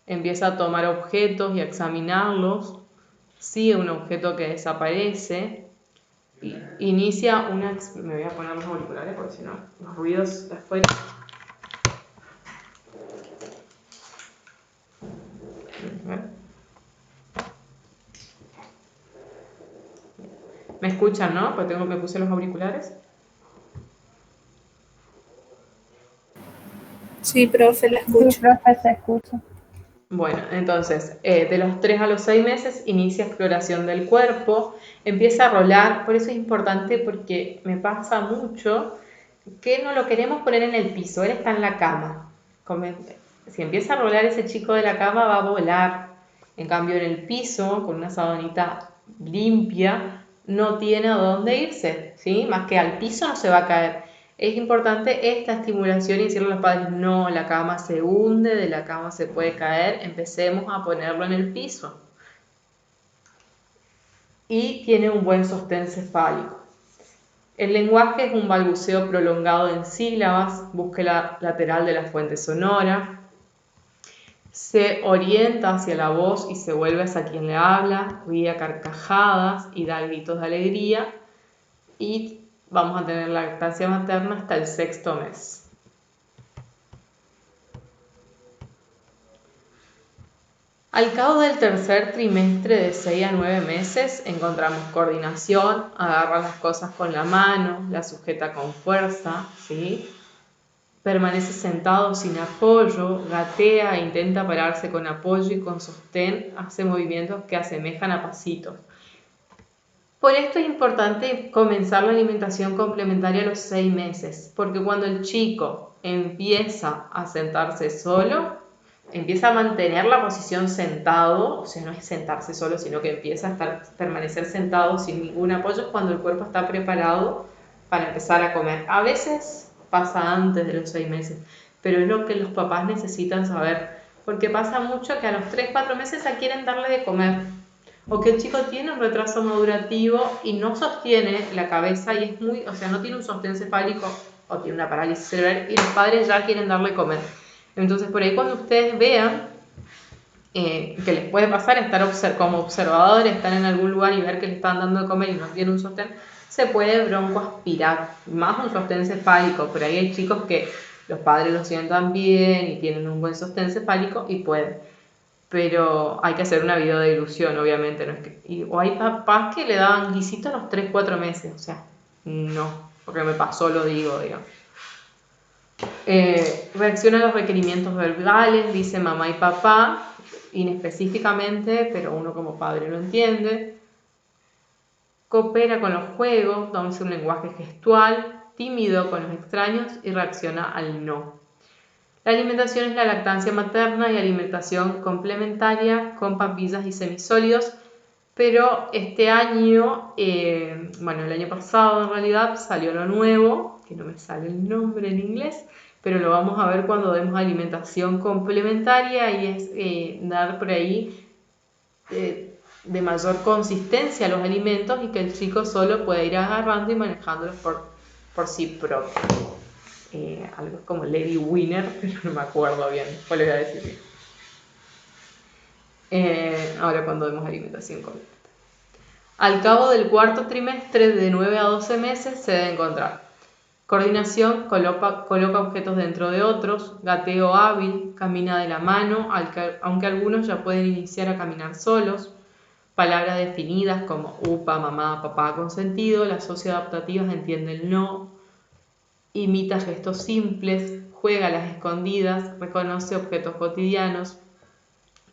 empieza a tomar objetos y a examinarlos. Sigue un objeto que desaparece. Inicia una... Me voy a poner los auriculares porque si no, los ruidos de afuera. ¿Me escuchan, no? Porque me puse los auriculares. Sí, profe, la Sí, escucho. profe, se escucha. Bueno, entonces, de los 3 a los 6 meses inicia exploración del cuerpo, empieza a rolar, por eso es importante porque me pasa mucho que no lo queremos poner en el piso, él está en la cama. Si empieza a rolar ese chico de la cama va a volar, en cambio en el piso, con una sabanita limpia, no tiene a dónde irse, ¿sí? Más que al piso no se va a caer. Es importante esta estimulación y decirle a los padres, no, la cama se hunde, de la cama se puede caer, empecemos a ponerlo en el piso. Y tiene un buen sostén cefálico. El lenguaje es un balbuceo prolongado en sílabas, búsqueda lateral de la fuente sonora, se orienta hacia la voz y se vuelve hacia quien le habla, ríe a carcajadas y da gritos de alegría, y vamos a tener lactancia materna hasta el 6º mes. Al cabo del tercer trimestre, de 6 a 9 meses, encontramos coordinación, agarra las cosas con la mano, la sujeta con fuerza, ¿sí? Permanece sentado sin apoyo, gatea e intenta pararse con apoyo y con sostén, hace movimientos que asemejan a pasitos. Por esto es importante comenzar la alimentación complementaria a los 6 meses, porque cuando el chico empieza a sentarse solo, empieza a mantener la posición sentado, o sea, no es sentarse solo, sino que empieza a permanecer sentado sin ningún apoyo cuando el cuerpo está preparado para empezar a comer. A veces pasa antes de los 6 meses, pero es lo que los papás necesitan saber, porque pasa mucho que a los 3, 4 meses ya quieren darle de comer, o que el chico tiene un retraso madurativo y no sostiene la cabeza y no tiene un sostén cefálico o tiene una parálisis cerebral y los padres ya quieren darle comer. Entonces, por ahí cuando ustedes vean que les puede pasar estar como observadores, estar en algún lugar y ver que le están dando de comer y no tiene un sostén, se puede broncoaspirar, más un sostén cefálico. Por ahí hay chicos que los padres lo sientan bien y tienen un buen sostén cefálico y pueden. Pero hay que hacer una videodilución, obviamente. ¿No? O hay papás que le daban guisito a los 3, 4 meses, o sea, no, porque me pasó, lo digo, digamos. Reacciona a los requerimientos verbales, dice mamá y papá, inespecíficamente, pero uno como padre lo entiende. Coopera con los juegos, usa un lenguaje gestual, tímido con los extraños y reacciona al no. La alimentación es la lactancia materna y alimentación complementaria con papillas y semisólidos, pero este año, el año pasado en realidad salió lo nuevo, que no me sale el nombre en inglés, pero lo vamos a ver cuando demos alimentación complementaria y es dar por ahí de mayor consistencia a los alimentos y que el chico solo pueda ir agarrando y manejándolos por sí propio. Algo como Lady Winner, pero no me acuerdo bien, después le voy a decir. Ahora cuando demos alimentación completa. Al cabo del cuarto trimestre, de 9 a 12 meses, se debe encontrar coordinación, coloca objetos dentro de otros, gateo hábil, camina de la mano, aunque algunos ya pueden iniciar a caminar solos, palabras definidas como upa, mamá, papá con sentido, las socioadaptativas entiende el no, imita gestos simples, juega a las escondidas, reconoce objetos cotidianos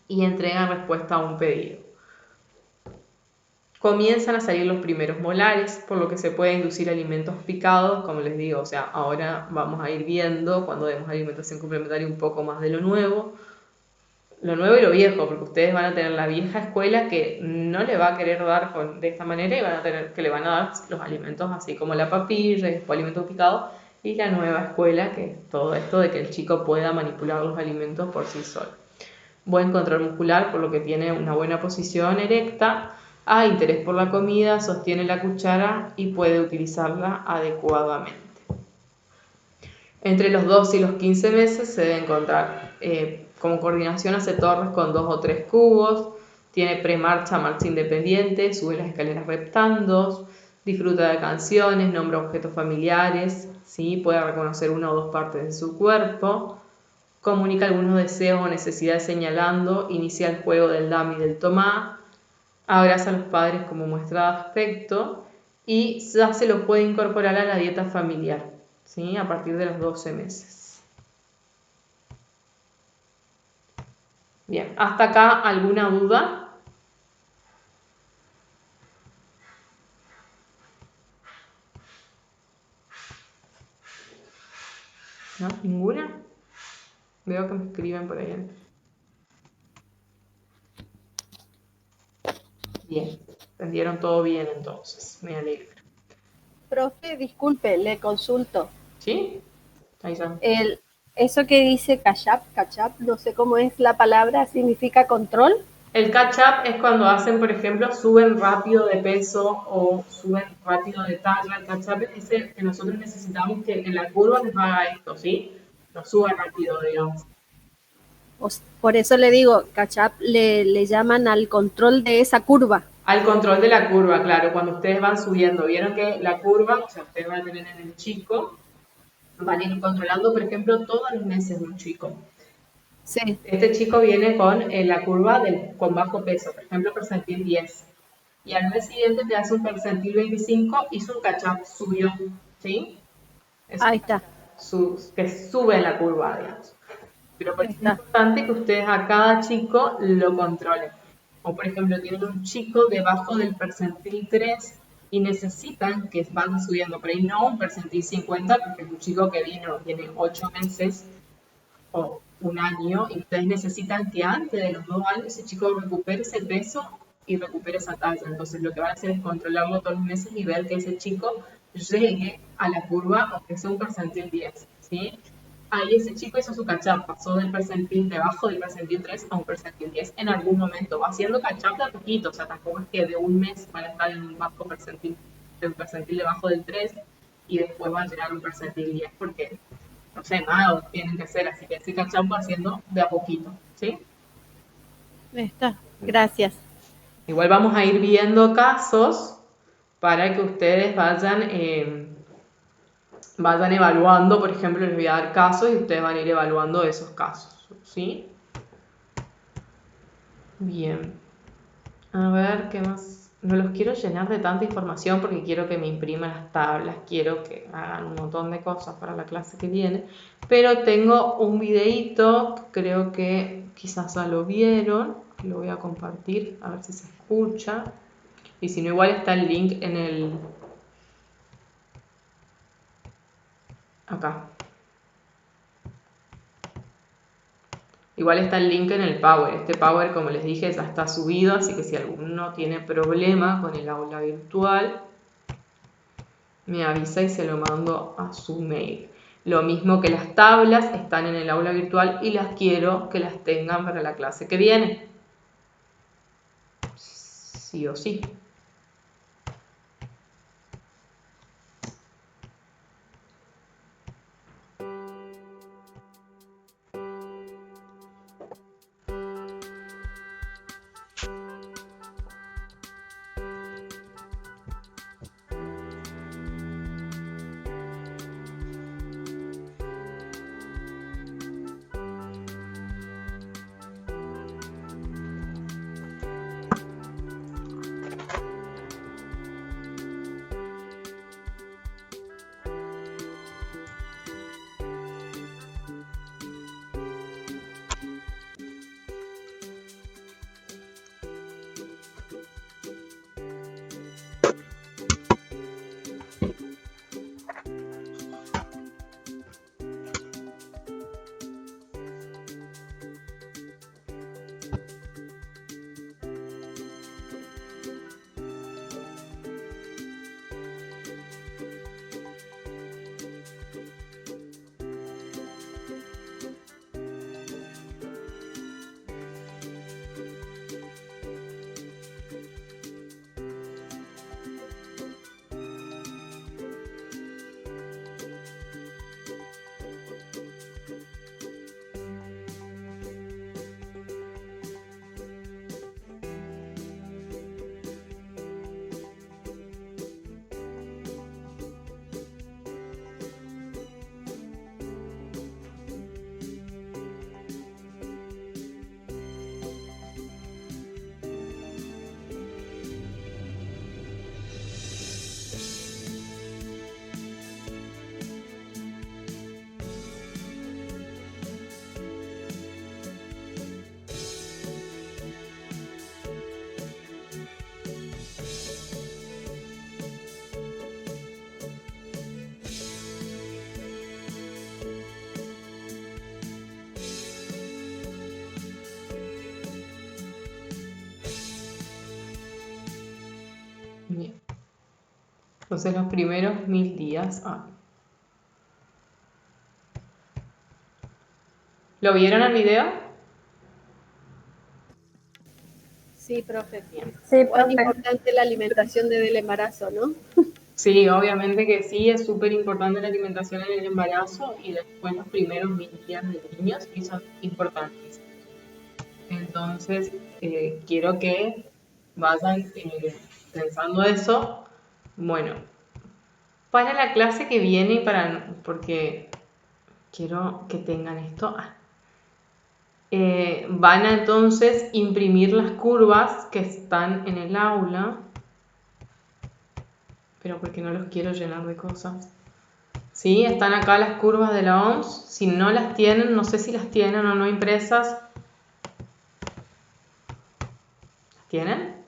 y entrega respuesta a un pedido. comienzan a salir los primeros molares, por lo que se puede inducir alimentos picados, como les digo, o sea, ahora vamos a ir viendo cuando demos alimentación complementaria un poco más de lo nuevo y lo viejo, porque ustedes van a tener la vieja escuela que no le va a querer dar de esta manera y van a tener que le van a dar los alimentos así como la papilla y después alimentos picados, y la nueva escuela que es todo esto de que el chico pueda manipular los alimentos por sí solo. Buen control muscular, por lo que tiene una buena posición erecta, interés por la comida, sostiene la cuchara y puede utilizarla adecuadamente. Entre los 2 y los 15 meses se debe encontrar como coordinación, hace torres con 2 o 3 cubos, tiene premarcha, marcha independiente, sube las escaleras reptando, disfruta de canciones, nombra objetos familiares, ¿sí? Puede reconocer una o dos partes de su cuerpo, comunica algunos deseos o necesidades señalando, inicia el juego del dame y del tomá, abraza a los padres como muestra de afecto y ya se lo puede incorporar a la dieta familiar, ¿sí? A partir de los 12 meses. Bien, ¿hasta acá alguna duda? ¿No? ¿Ninguna? Veo que me escriben por ahí. Bien, entendieron todo bien entonces, me alegro. Profe, disculpe, le consulto. ¿Sí? Ahí está. Eso que dice cachap, no sé cómo es la palabra, ¿significa control? El catch-up es cuando hacen, por ejemplo, suben rápido de peso o suben rápido de talla. El catch-up es el que nosotros necesitamos que en la curva nos haga esto, ¿sí? Nos suba rápido, digamos. Por eso le digo, cachap le llaman al control de esa curva. Al control de la curva, claro, cuando ustedes van subiendo. Vieron que la curva, o sea, ustedes van a tener en el chico, van a ir controlando, por ejemplo, todos los meses de un chico. Sí. Este chico viene con la curva con bajo peso, por ejemplo, percentil 10. Y al mes siguiente te hace un percentil 25, hizo un catch-up, subió, ¿sí? Ahí está. Que sube en la curva, digamos. Pero por eso es importante que ustedes a cada chico lo controlen. O por ejemplo, tienen un chico debajo del percentil 3 y necesitan que vaya subiendo, pero ahí no un percentil 50, porque es un chico que tiene 8 meses o un año, y ustedes necesitan que antes de los 2 años ese chico recupere ese peso y recupere esa talla. Entonces lo que van a hacer es controlarlo todos los meses y ver que ese chico llegue a la curva, aunque sea un percentil 10, ¿sí? Ahí ese chico hizo su catch-up, pasó del percentil debajo del percentil 3 a un percentil 10 en algún momento. Va haciendo catch-up de a poquito, o sea, tampoco es que de un mes van a estar en un bajo percentil, del percentil debajo del 3 y después van a llegar a un percentil 10, porque, no sé, nada tienen que hacer, así que ese catch-up va haciendo de a poquito, ¿sí? Está, gracias. Igual vamos a ir viendo casos para que ustedes vayan evaluando. Por ejemplo, les voy a dar casos y ustedes van a ir evaluando esos casos, ¿sí? Bien. A ver, ¿qué más? No los quiero llenar de tanta información porque quiero que me impriman las tablas, quiero que hagan un montón de cosas para la clase que viene, pero tengo un videíto, creo que quizás ya lo vieron, lo voy a compartir, a ver si se escucha, y si no, igual está el link en acá. Igual está el link en el Power. Este Power, como les dije, ya está subido, así que si alguno tiene problema con el aula virtual, me avisa y se lo mando a su mail. Lo mismo que las tablas están en el aula virtual y las quiero que las tengan para la clase que viene. Sí o sí. Entonces los primeros 1000 días. ¿Lo vieron el video? Sí, profe. Bien. Sí, Cuán profe. importante la alimentación desde el embarazo, ¿no? Sí, obviamente que sí, es súper importante la alimentación en el embarazo y después los primeros 1000 días de los niños y son importantes. Entonces, quiero que vayan pensando eso. Bueno, para la clase que viene y porque quiero que tengan esto. Van a entonces imprimir las curvas que están en el aula, pero porque no los quiero llenar de cosas. ¿Sí? Están acá las curvas de la OMS. Si no las tienen, no sé si las tienen o no impresas. ¿Las tienen?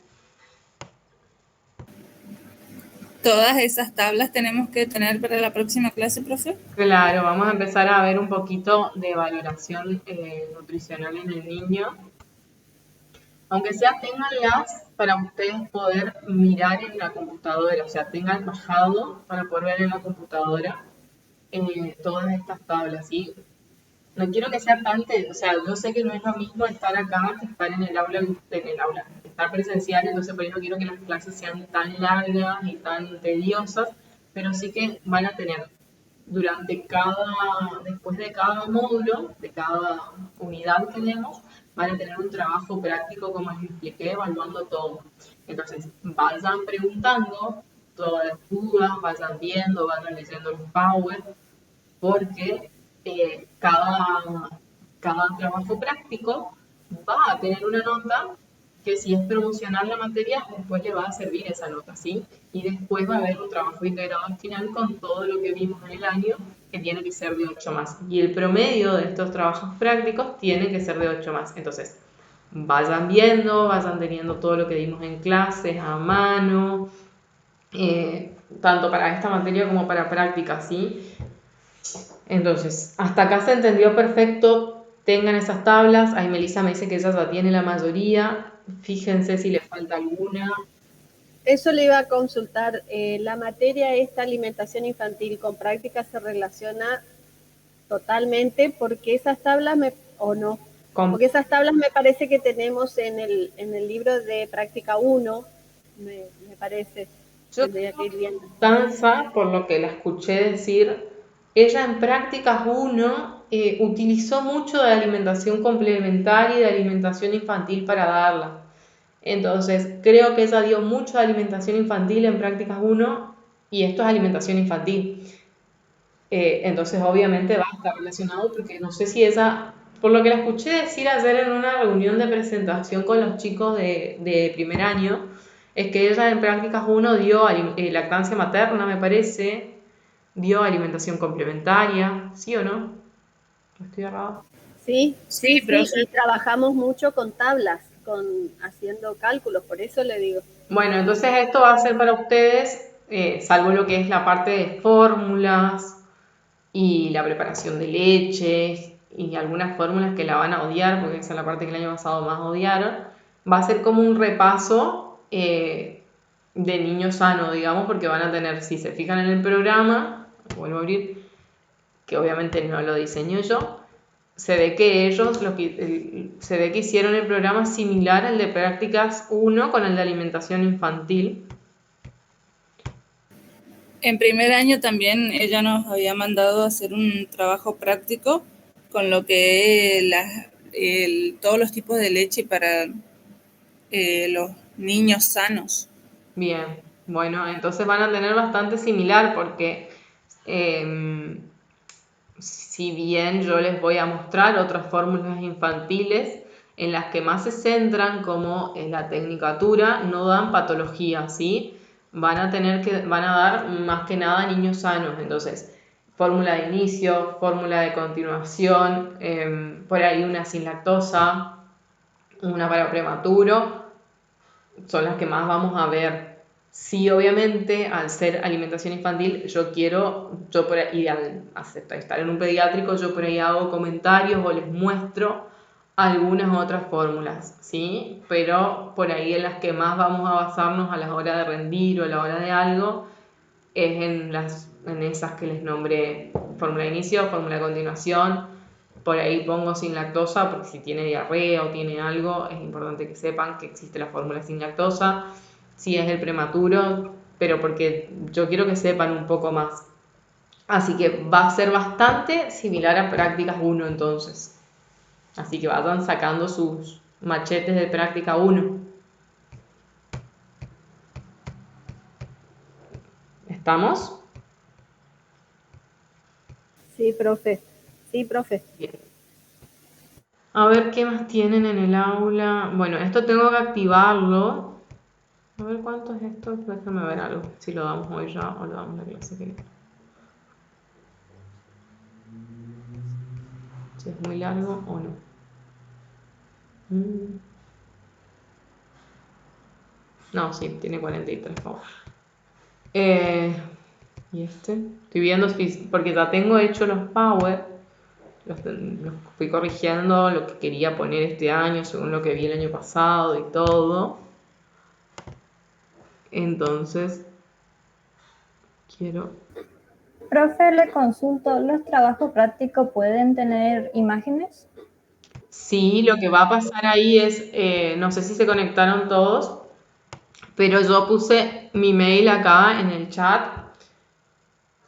Todas esas tablas tenemos que tener para la próxima clase, profe. Claro, vamos a empezar a ver un poquito de valoración nutricional en el niño. Aunque sea, ténganlas para ustedes poder mirar en la computadora, o sea, tengan bajado para poder ver en la computadora todas estas tablas, ¿sí? No quiero que sea o sea, yo sé que no es lo mismo estar acá que estar en el aula, estar presencial, entonces por eso no quiero que las clases sean tan largas y tan tediosas, pero sí que van a tener después de cada módulo, de cada unidad que tenemos, van a tener un trabajo práctico, como les expliqué, evaluando todo. Entonces, vayan preguntando todas las dudas, vayan viendo, vayan leyendo los power, porque cada trabajo práctico va a tener una nota que si es promocionar la materia, después le va a servir esa nota, ¿sí? Y después va a haber un trabajo integrado al final con todo lo que vimos en el año, que tiene que ser de 8 más. Y el promedio de estos trabajos prácticos tiene que ser de 8 más. Entonces, vayan viendo, vayan teniendo todo lo que vimos en clases a mano, tanto para esta materia como para práctica, ¿sí? Entonces, hasta acá se entendió perfecto. Tengan esas tablas. Ahí Melissa me dice que ella ya tiene la mayoría. Fíjense si le falta alguna. Eso le iba a consultar. La materia esta alimentación infantil con práctica se relaciona totalmente porque esas tablas o no, porque esas tablas me parece que tenemos en el libro de práctica 1, me parece. Yo Tendría que ir viendo. Constanza, por lo que la escuché decir, ella en prácticas 1 utilizó mucho de alimentación complementaria y de alimentación infantil para darla. Entonces, creo que ella dio mucho de alimentación infantil en prácticas 1 y esto es alimentación infantil. Entonces, obviamente va a estar relacionado porque no sé si ella, por lo que la escuché decir ayer en una reunión de presentación con los chicos de primer año, es que ella en prácticas 1 dio lactancia materna, me parece, dio alimentación complementaria, ¿sí o no? ¿No estoy errado? Sí, Sí, profe. y trabajamos mucho con tablas, haciendo cálculos, por eso le digo. Bueno, entonces esto va a ser para ustedes, salvo lo que es la parte de fórmulas y la preparación de leches y algunas fórmulas que la van a odiar, porque esa es la parte que el año pasado más odiaron, va a ser como un repaso de niño sano, digamos, porque van a tener, si se fijan en el programa, vuelvo a abrir, que obviamente no lo diseño yo, se ve que ellos se ve que hicieron el programa similar al de prácticas 1 con el de alimentación infantil. En primer año también ella nos había mandado a hacer un trabajo práctico con lo que todos los tipos de leche para los niños sanos. Bien, bueno, entonces van a tener bastante similar porque si bien yo les voy a mostrar otras fórmulas infantiles en las que más se centran, como en la tecnicatura, no dan patología, ¿sí? Van a dar más que nada niños sanos. Entonces, fórmula de inicio, fórmula de continuación, por ahí una sin lactosa, una para prematuro, son las que más vamos a ver. Sí, obviamente, al ser alimentación infantil, yo por ahí, al estar en un pediátrico, yo por ahí hago comentarios o les muestro algunas otras fórmulas, ¿sí? Pero por ahí en las que más vamos a basarnos a la hora de rendir o a la hora de algo, es en esas que les nombré, fórmula de inicio, fórmula de continuación. Por ahí pongo sin lactosa, porque si tiene diarrea o tiene algo, es importante que sepan que existe la fórmula sin lactosa. Si es el prematuro, pero porque yo quiero que sepan un poco más. Así que va a ser bastante similar a prácticas 1 entonces. Así que vayan sacando sus machetes de práctica 1. ¿Estamos? Sí, profe. Sí, profe. Bien. A ver qué más tienen en el aula. Bueno, esto tengo que activarlo. A ver cuánto es esto. Déjame ver algo. Si lo damos hoy ya o lo damos la clase que viene. Si es muy largo o no. No, sí, tiene 43, por favor. ¿Y este? Estoy viendo porque ya tengo hecho los power. Los fui corrigiendo lo que quería poner este año según lo que vi el año pasado y todo. Entonces, quiero... Profe, le consulto, ¿los trabajos prácticos pueden tener imágenes? Sí, lo que va a pasar ahí es, no sé si se conectaron todos, pero yo puse mi mail acá en el chat.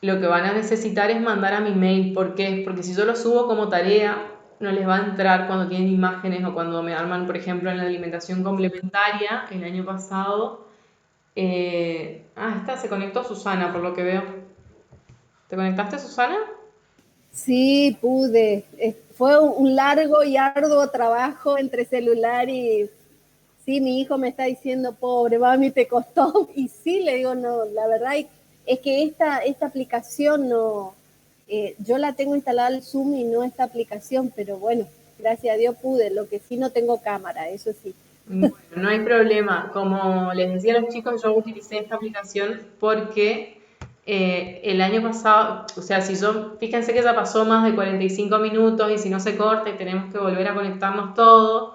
Lo que van a necesitar es mandar a mi mail. ¿Por qué? Porque si yo lo subo como tarea, no les va a entrar cuando tienen imágenes o cuando me arman, por ejemplo, en la alimentación complementaria el año pasado. Se conectó Susana, por lo que veo. ¿Te conectaste, Susana? Sí, pude. Fue un largo y arduo trabajo entre celular y... Sí, mi hijo me está diciendo, pobre, mami, te costó. Y sí, le digo, no, la verdad es que esta aplicación no... yo la tengo instalada el Zoom y no esta aplicación, pero bueno, gracias a Dios pude. Lo que sí, no tengo cámara, eso sí. Bueno, no hay problema. Como les decía a los chicos, yo utilicé esta aplicación porque el año pasado, o sea, fíjense que ya pasó más de 45 minutos y si no se corta y tenemos que volver a conectarnos todos.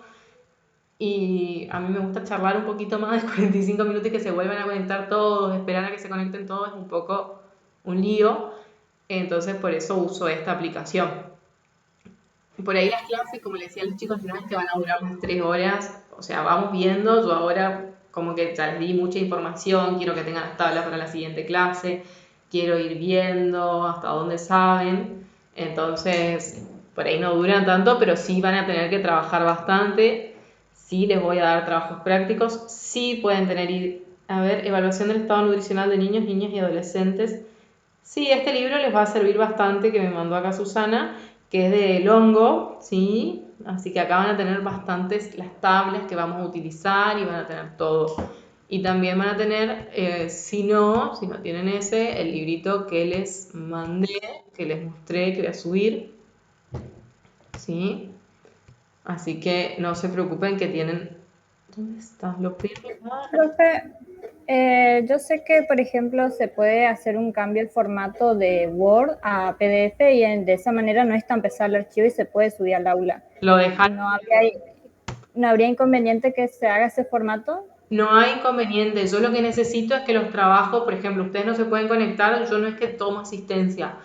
Y a mí me gusta charlar un poquito más de 45 minutos y que se vuelvan a conectar todos, esperar a que se conecten todos es un poco un lío. Entonces por eso uso esta aplicación. Por ahí las clases, como les decía a los chicos, no es que van a durar unas 3 horas, o sea, vamos viendo, yo ahora como que ya les di mucha información, quiero que tengan las tablas para la siguiente clase, quiero ir viendo hasta dónde saben, entonces por ahí no duran tanto, pero sí van a tener que trabajar bastante, sí les voy a dar trabajos prácticos, sí pueden tener, a ver, evaluación del estado nutricional de niños, niñas y adolescentes. Sí, este libro les va a servir bastante, que me mandó acá Susana, que es de Longo, ¿sí? Así que acá van a tener bastantes las tablas que vamos a utilizar y van a tener todo. Y también van a tener, si no tienen ese, el librito que les mandé, que les mostré, que voy a subir, ¿sí? Así que no se preocupen que tienen... ¿Dónde está? Lo primero. Profe, yo sé que, por ejemplo, se puede hacer un cambio el formato de Word a PDF y de esa manera no es tan pesado el archivo y se puede subir al aula. Lo dejaron. ¿No habría inconveniente que se haga ese formato? No hay inconveniente, yo lo que necesito es que los trabajos, por ejemplo, ustedes no se pueden conectar, yo no es que tomo asistencia,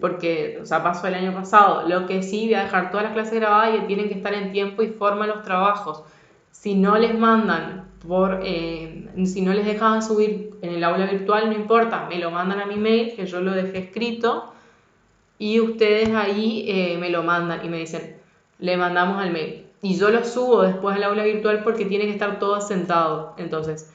porque, o sea, pasó el año pasado, lo que sí voy a dejar todas las clases grabadas y tienen que estar en tiempo y forma los trabajos. Si no les mandan si no les dejan subir en el aula virtual, no importa, me lo mandan a mi mail, que yo lo dejé escrito, y ustedes ahí me lo mandan y me dicen, le mandamos al mail. Y yo lo subo después al aula virtual porque tiene que estar todo asentado. Entonces,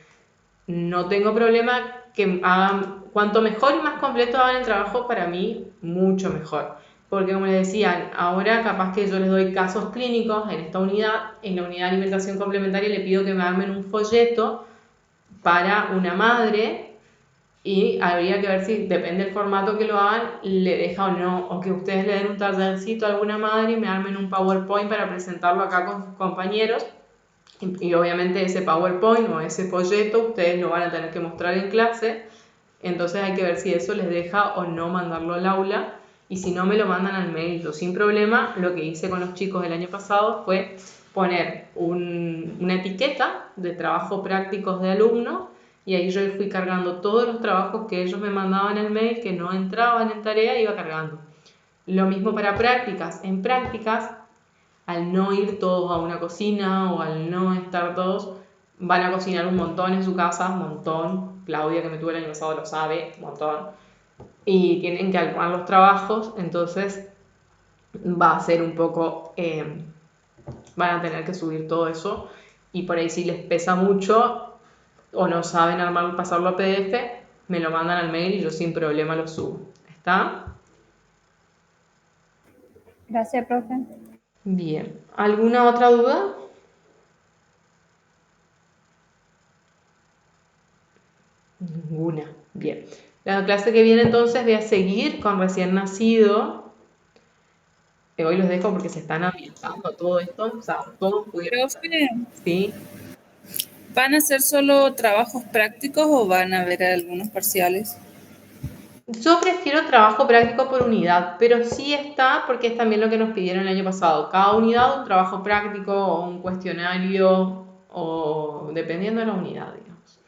no tengo problema que hagan, cuanto mejor y más completo hagan el trabajo, para mí, mucho mejor. Porque como les decían, ahora capaz que yo les doy casos clínicos en esta unidad, en la unidad de alimentación complementaria le pido que me armen un folleto para una madre y habría que ver si, depende del formato que lo hagan, le deja o no, o que ustedes le den un tallercito a alguna madre y me armen un PowerPoint para presentarlo acá con sus compañeros. Y obviamente ese PowerPoint o ese folleto ustedes lo van a tener que mostrar en clase, entonces hay que ver si eso les deja o no mandarlo al aula, y si no me lo mandan al mail. Yo sin problema, lo que hice con los chicos el año pasado fue poner una etiqueta de trabajo prácticos de alumno y ahí yo fui cargando todos los trabajos que ellos me mandaban en el mail, que no entraban en tarea, iba cargando. Lo mismo para prácticas. En prácticas, al no ir todos a una cocina o al no estar todos, van a cocinar un montón en su casa, un montón. Claudia, que me tuvo el año pasado, lo sabe, un montón. Y tienen que armar los trabajos, entonces va a ser un poco, van a tener que subir todo eso, y por ahí si les pesa mucho o no saben armar, pasarlo a PDF, me lo mandan al mail y yo sin problema lo subo. ¿Está? Gracias, profe. Bien. ¿Alguna otra duda? Ninguna. Bien. La clase que viene entonces voy a seguir con recién nacido. Hoy los dejo porque se están ambientando todo esto. O sea, todos pudieron. Profe, Sí. ¿van a ser solo trabajos prácticos o van a haber algunos parciales? Yo prefiero trabajo práctico por unidad, pero sí está porque es también lo que nos pidieron el año pasado. Cada unidad un trabajo práctico o un cuestionario, o dependiendo de la unidad, digamos.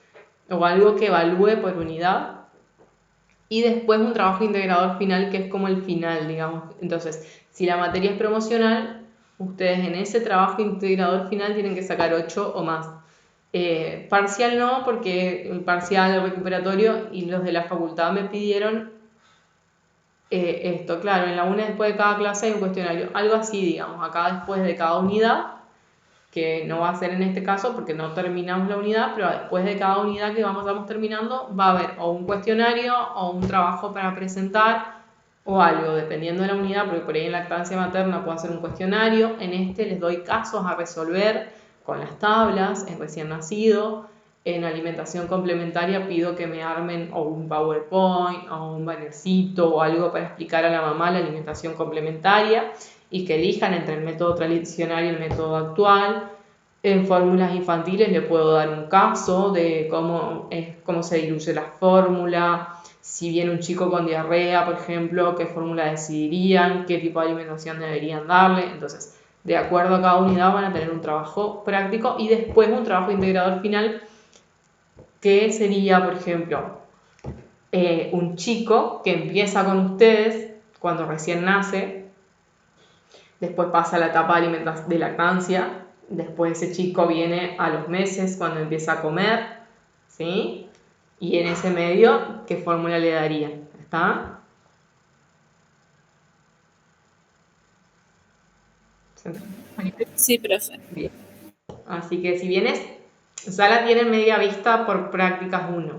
O algo que evalúe por unidad. Y después un trabajo integrador final, que es como el final, digamos. Entonces, si la materia es promocional, ustedes en ese trabajo integrador final tienen que sacar 8 o más. Parcial no, porque el parcial, el recuperatorio y los de la facultad me pidieron esto. Claro, en la una después de cada clase hay un cuestionario. Algo así, digamos, acá después de cada unidad, que no va a ser en este caso porque no terminamos la unidad, pero después de cada unidad que vamos terminando va a haber o un cuestionario o un trabajo para presentar o algo, dependiendo de la unidad, porque por ahí en lactancia materna puedo hacer un cuestionario. En este les doy casos a resolver con las tablas, en recién nacido. En alimentación complementaria pido que me armen o un PowerPoint o un bannercito o algo para explicar a la mamá la alimentación complementaria, y que elijan entre el método tradicional y el método actual. En fórmulas infantiles le puedo dar un caso de cómo se diluye la fórmula, si viene un chico con diarrea, por ejemplo, qué fórmula decidirían, qué tipo de alimentación deberían darle. Entonces, de acuerdo a cada unidad van a tener un trabajo práctico y después un trabajo integrador final, que sería, por ejemplo, un chico que empieza con ustedes cuando recién nace. Después pasa la etapa de lactancia, después ese chico viene a los meses cuando empieza a comer, ¿sí? Y en ese medio, ¿qué fórmula le daría? ¿Está? Sí, profe. Bien. Así que si vienes, ya la tienen media vista por prácticas 1.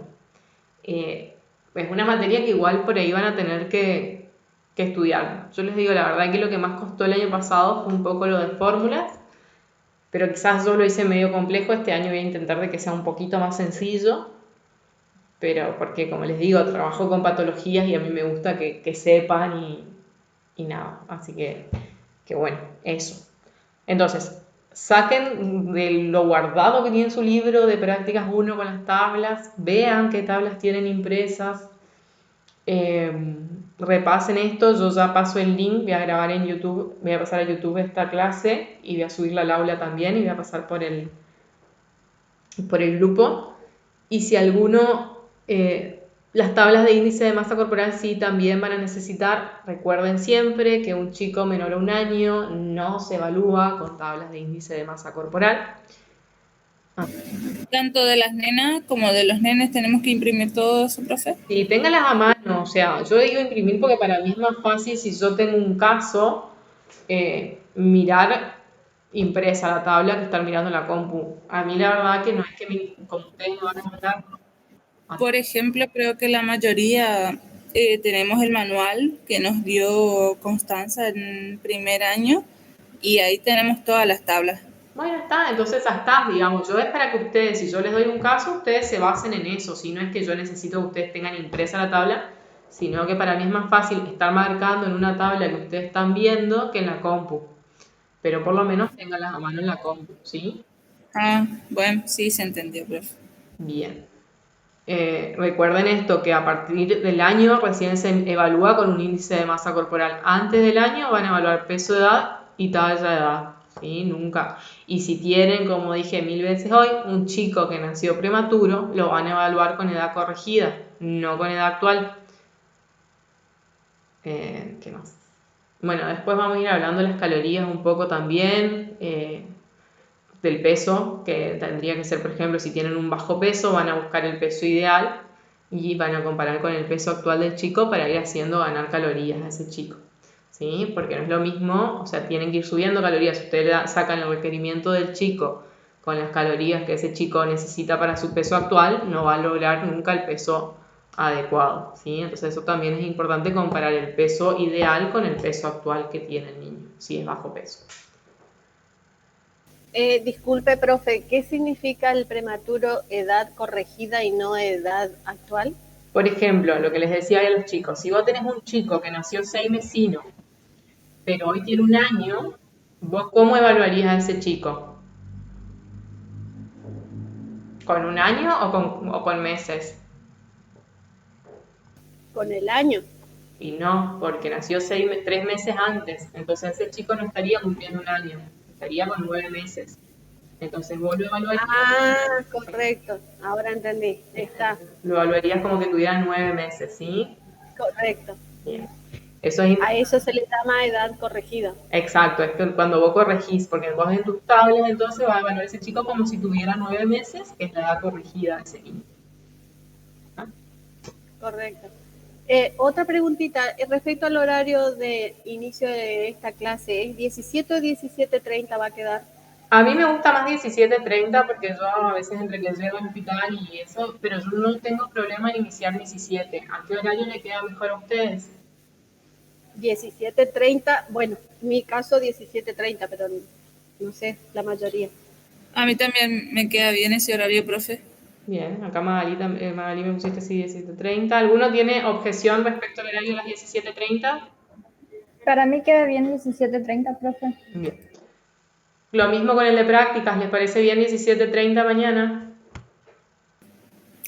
Es una materia que igual por ahí van a tener que estudiar. Yo les digo, la verdad que lo que más costó el año pasado fue un poco lo de fórmulas, pero quizás yo lo hice medio complejo. Este año voy a intentar de que sea un poquito más sencillo, pero porque, como les digo, trabajo con patologías y a mí me gusta que sepan y nada. Así que bueno, eso. Entonces, saquen de lo guardado que tiene su libro de prácticas 1 con las tablas, vean qué tablas tienen impresas, repasen esto. Yo ya paso el link, voy a grabar en YouTube, voy a pasar a YouTube esta clase y voy a subirla al aula también y voy a pasar por el grupo. Y si alguno, las tablas de índice de masa corporal sí también van a necesitar. Recuerden siempre que un chico menor a 1 año no se evalúa con tablas de índice de masa corporal. Tanto de las nenas como de los nenes tenemos que imprimir todo eso, profe. Sí, ténganlas a mano. O sea, yo digo imprimir porque para mí es más fácil, si yo tengo un caso, mirar impresa la tabla que estar mirando la compu. A mí la verdad que no es que como ustedes me van a mandar. Por ejemplo, creo que la mayoría tenemos el manual que nos dio Constanza en primer año y ahí tenemos todas las tablas. Bueno, está, entonces ya está, digamos. Yo es para que ustedes, si yo les doy un caso, ustedes se basen en eso. Si no es que yo necesito que ustedes tengan impresa la tabla, sino que para mí es más fácil estar marcando en una tabla que ustedes están viendo que en la compu. Pero por lo menos ténganlas a mano en la compu, ¿sí? Ah, bueno, sí, se entendió, profe. Bien. Recuerden esto, que a partir del año recién se evalúa con un índice de masa corporal. Antes del año van a evaluar peso de edad y talla de edad. ¿sí? Nunca. Y si tienen, como dije 1000 veces hoy, un chico que nació prematuro, lo van a evaluar con edad corregida, no con edad actual. ¿Qué más? Bueno, después vamos a ir hablando de las calorías un poco también, del peso, que tendría que ser, por ejemplo, si tienen un bajo peso, van a buscar el peso ideal y van a comparar con el peso actual del chico para ir haciendo ganar calorías a ese chico, ¿sí? Porque no es lo mismo, o sea, tienen que ir subiendo calorías. Si ustedes sacan el requerimiento del chico con las calorías que ese chico necesita para su peso actual, no va a lograr nunca el peso adecuado, ¿sí? Entonces eso también es importante, comparar el peso ideal con el peso actual que tiene el niño, si es bajo peso. Disculpe, profe, ¿qué significa el prematuro edad corregida y no edad actual? Por ejemplo, lo que les decía a los chicos, si vos tenés un chico que nació 6 mesino, pero hoy tiene 1 año, ¿vos cómo evaluarías a ese chico? ¿Con 1 año o con meses? Con el año. Y no, porque nació 3 meses antes, entonces ese chico no estaría cumpliendo 1 año, estaría con 9 meses. Entonces vos lo evaluarías. Ah, correcto, ahora entendí, está. Lo evaluarías como que tuviera 9 meses, ¿sí? Correcto. Bien. Eso es A eso se le llama edad corregida. exacto, es que cuando vos corregís, porque vos en tus tablas entonces vas a evaluar a ese chico como si tuviera 9 meses, que es la edad corregida de ese niño. ¿Ah? Correcto. Otra preguntita, respecto al horario de inicio de esta clase, ¿es 17 o 17:30 va a quedar? A mí me gusta más 17:30 porque yo a veces entre que llego al hospital y eso, pero yo no tengo problema en iniciar 17. ¿A qué horario le queda mejor a ustedes? 17:30, bueno, en mi caso 17:30, pero no sé, la mayoría. A mí también me queda bien ese horario, profe. Bien, acá Magalí me pusiste así 17:30. ¿Alguno tiene objeción respecto al horario de las 17:30? Para mí queda bien 17:30, profe. Bien. Lo mismo con el de prácticas, ¿les parece bien 17:30 mañana?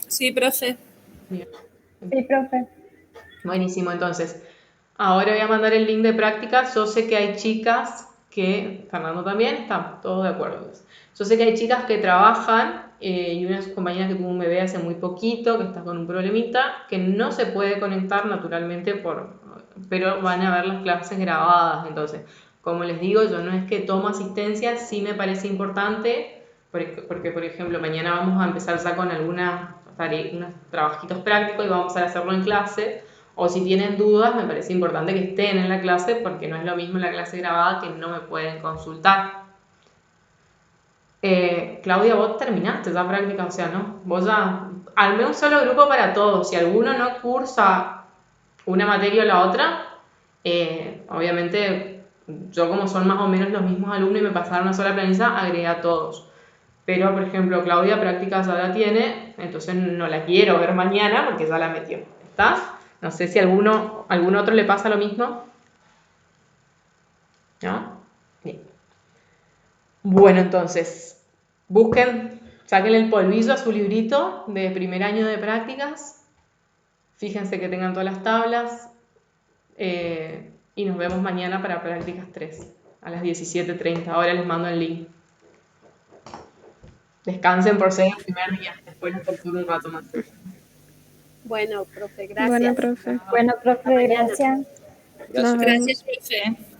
Sí, profe. Bien. Sí, profe. Buenísimo, entonces. Ahora voy a mandar el link de prácticas. Yo sé que hay chicas que, Fernando también, estamos todos de acuerdo. Yo sé que hay chicas que trabajan y una de sus compañeras que tuvo un bebé hace muy poquito, que está con un problemita, que no se puede conectar naturalmente, pero van a ver las clases grabadas. Entonces, como les digo, yo no es que tomo asistencia, sí me parece importante, porque por ejemplo, mañana vamos a empezar ya con unos trabajitos prácticos y vamos a hacerlo en clase. O si tienen dudas, me parece importante que estén en la clase porque no es lo mismo la clase grabada que no me pueden consultar. Claudia, vos terminaste ya práctica, o sea, ¿no? Vos ya armé un solo grupo para todos. Si alguno no cursa una materia o la otra, obviamente yo como son más o menos los mismos alumnos y me pasaron una sola planilla, agregué a todos. Pero, por ejemplo, Claudia práctica ya la tiene, entonces no la quiero ver mañana porque ya la metió. ¿Está? No sé si algún otro le pasa lo mismo. ¿No? Bien. Bueno, entonces, sáquenle el polvillo a su librito de primer año de prácticas. Fíjense que tengan todas las tablas. Y nos vemos mañana para prácticas 3 a las 17:30. Ahora les mando el link. Descansen por ser el primer día. Después les torturo un rato más. Bueno, profe, gracias. Bueno, profe. Bueno, profe, gracias. Nos vemos. Gracias, profe.